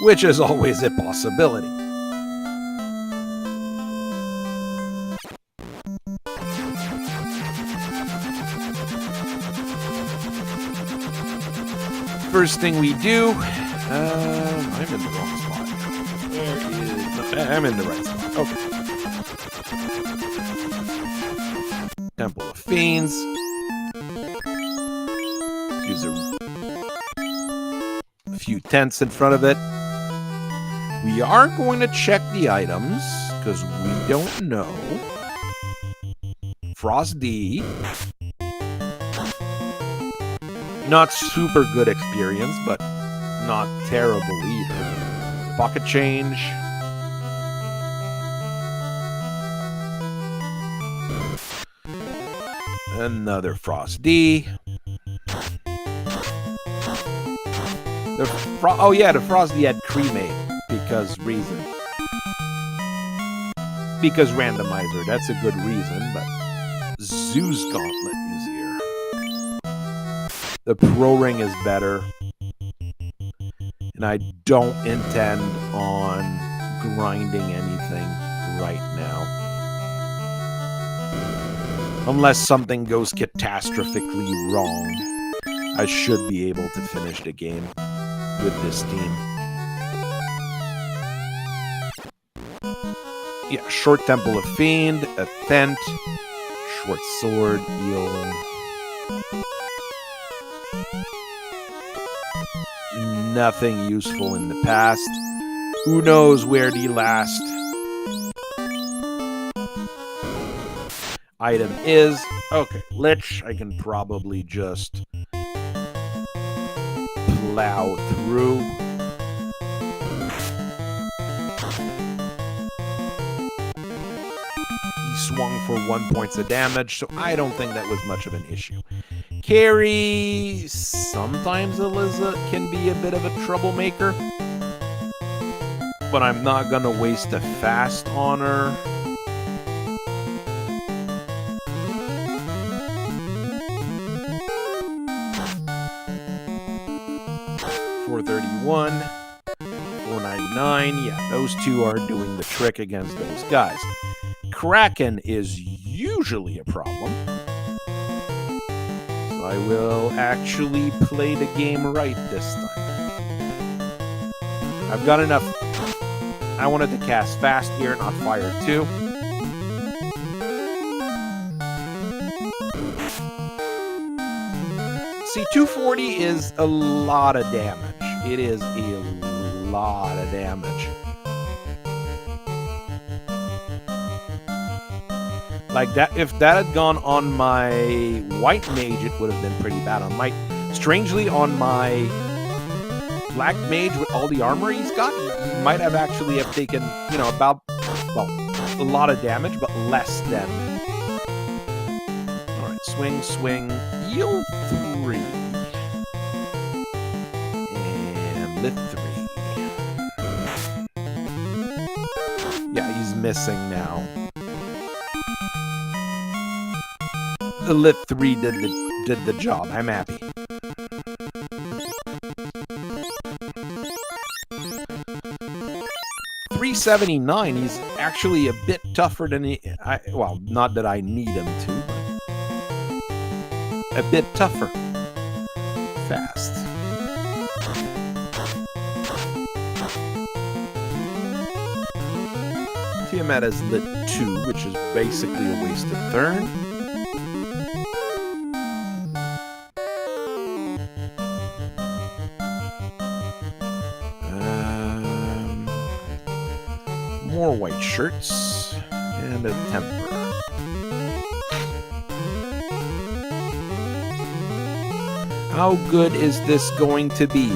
Which is always a possibility. First thing we do, I'm in the wrong spot. I'm in the right spot. Okay. Temple of Fiends. Use a few tents in front of it. We are going to check the items because we don't know. Frost D. Not super good experience, but not terrible either. Pocket change. Another Frost D. The Frost D had cremate because reason. Because randomizer, that's a good reason, but Zeus Gauntlet is here. The Pro Ring is better. And I don't intend on grinding anything right now. Unless something goes catastrophically wrong, I should be able to finish the game with this team. Yeah, short Temple of Fiend, a tent, short sword, heal. Nothing useful in the past. Who knows where the last item is. Okay, Lich, I can probably just plow through. He swung for 1 point of damage, so I don't think that was much of an issue. Carry, sometimes Eliza can be a bit of a troublemaker, but I'm not gonna waste a fast on her. $431, $499. Yeah, those two are doing the trick against those guys. Kraken is usually a problem. I will actually play the game right this time. I've got enough. I wanted to cast fast here, not fire too. See, 240 is a lot of damage. it is a lot of damage. Like that, if that had gone on my white mage, it would have been pretty bad. On my, strangely, on my black mage with all the armor he's got, he might have actually have taken, you know, about, well, a lot of damage, but less than. All right, swing, swing, heal 3, and lift 3. Yeah, he's missing now. The lift 3 did the job. I'm happy. $379. He's actually a bit tougher than he. Well, not that I need him to, but a bit tougher. Fast. Tiamat is lit 2, which is basically a wasted turn. More white shirts and a temper. How good is this going to be?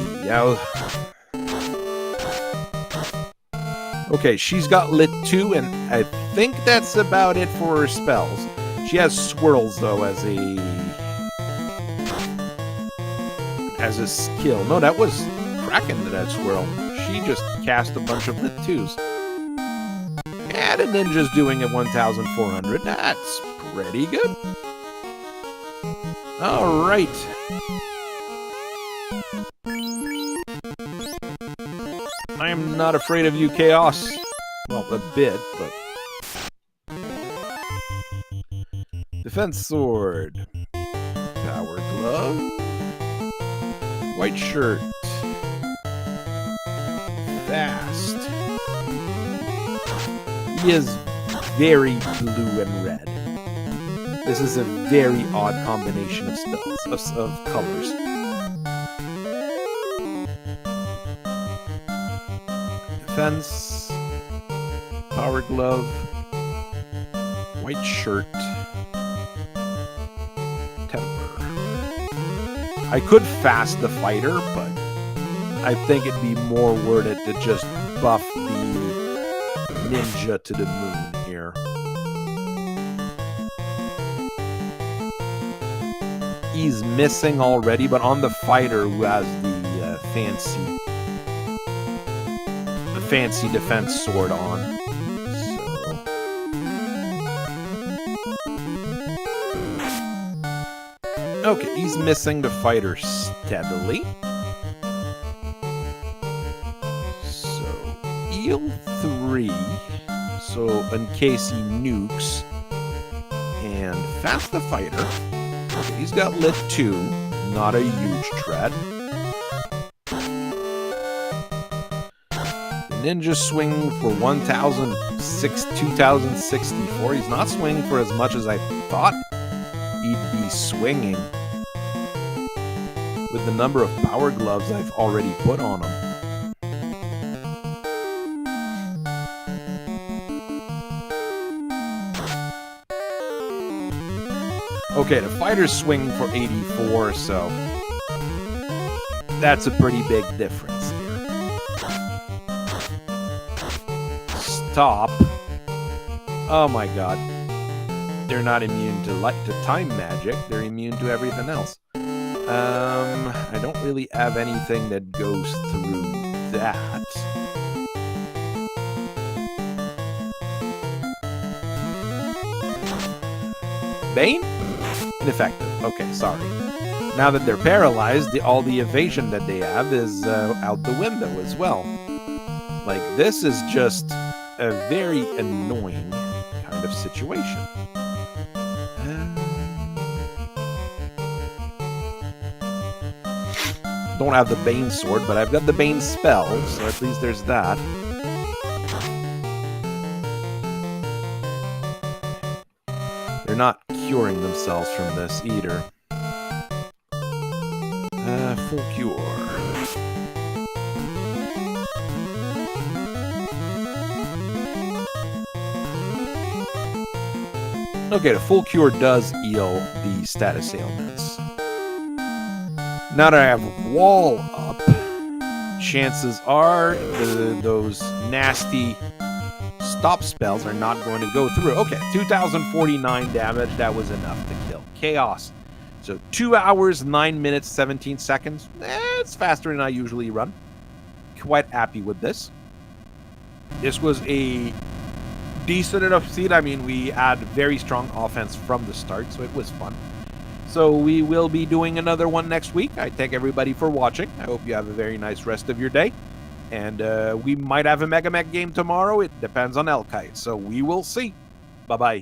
Okay, she's got lit 2, and I think that's about it for her spells. She has swirls though as a skill. No, that was Kraken that had swirl. She just cast a bunch of lit 2s. And a ninja's doing a 1,400. That's pretty good. All right. I am not afraid of you, Chaos. Well, a bit, but... Defense Sword. Power Glove. White Shirt. Fast. He is very blue and red. This is a very odd combination of spells, of colors. Defense, Power Glove, White Shirt, Temper. I could fast the fighter, but I think it'd be more worth it to just buff the ninja to the moon here. He's missing already, but on the fighter who has the fancy defense sword on. So. Okay, he's missing the fighter steadily. So, heal 3. So, in case he nukes. And fast the fighter. Okay, he's got lit 2. Not a huge threat. Ninja swing for 2,064. He's not swinging for as much as I thought he'd be swinging with the number of power gloves I've already put on him. Okay, the fighter's swinging for 84, so that's a pretty big difference here. Stop. Oh my god. They're not immune to time magic. They're immune to everything else. I don't really have anything that goes through that. Bane? Ineffective. Okay, sorry. Now that they're paralyzed, all the evasion that they have is out the window as well. Like, this is just a very annoying kind of situation. Don't have the Bane sword, but I've got the Bane spell, so at least there's that. They're not curing themselves from this either. Full cure. Okay, the full cure does heal the status ailments. Now that I have wall up, chances are those nasty stop spells are not going to go through. Okay, 2,049 damage. That was enough to kill Chaos. So 2 hours, 9 minutes, 17 seconds. It's faster than I usually run. Quite happy with this. This was a decent enough seed. I mean, we had very strong offense from the start, so it was fun. So we will be doing another one next week. I thank everybody for watching. I hope you have a very nice rest of your day. And we might have a Mega Mech game tomorrow. It depends on Elkite. So we will see. Bye-bye.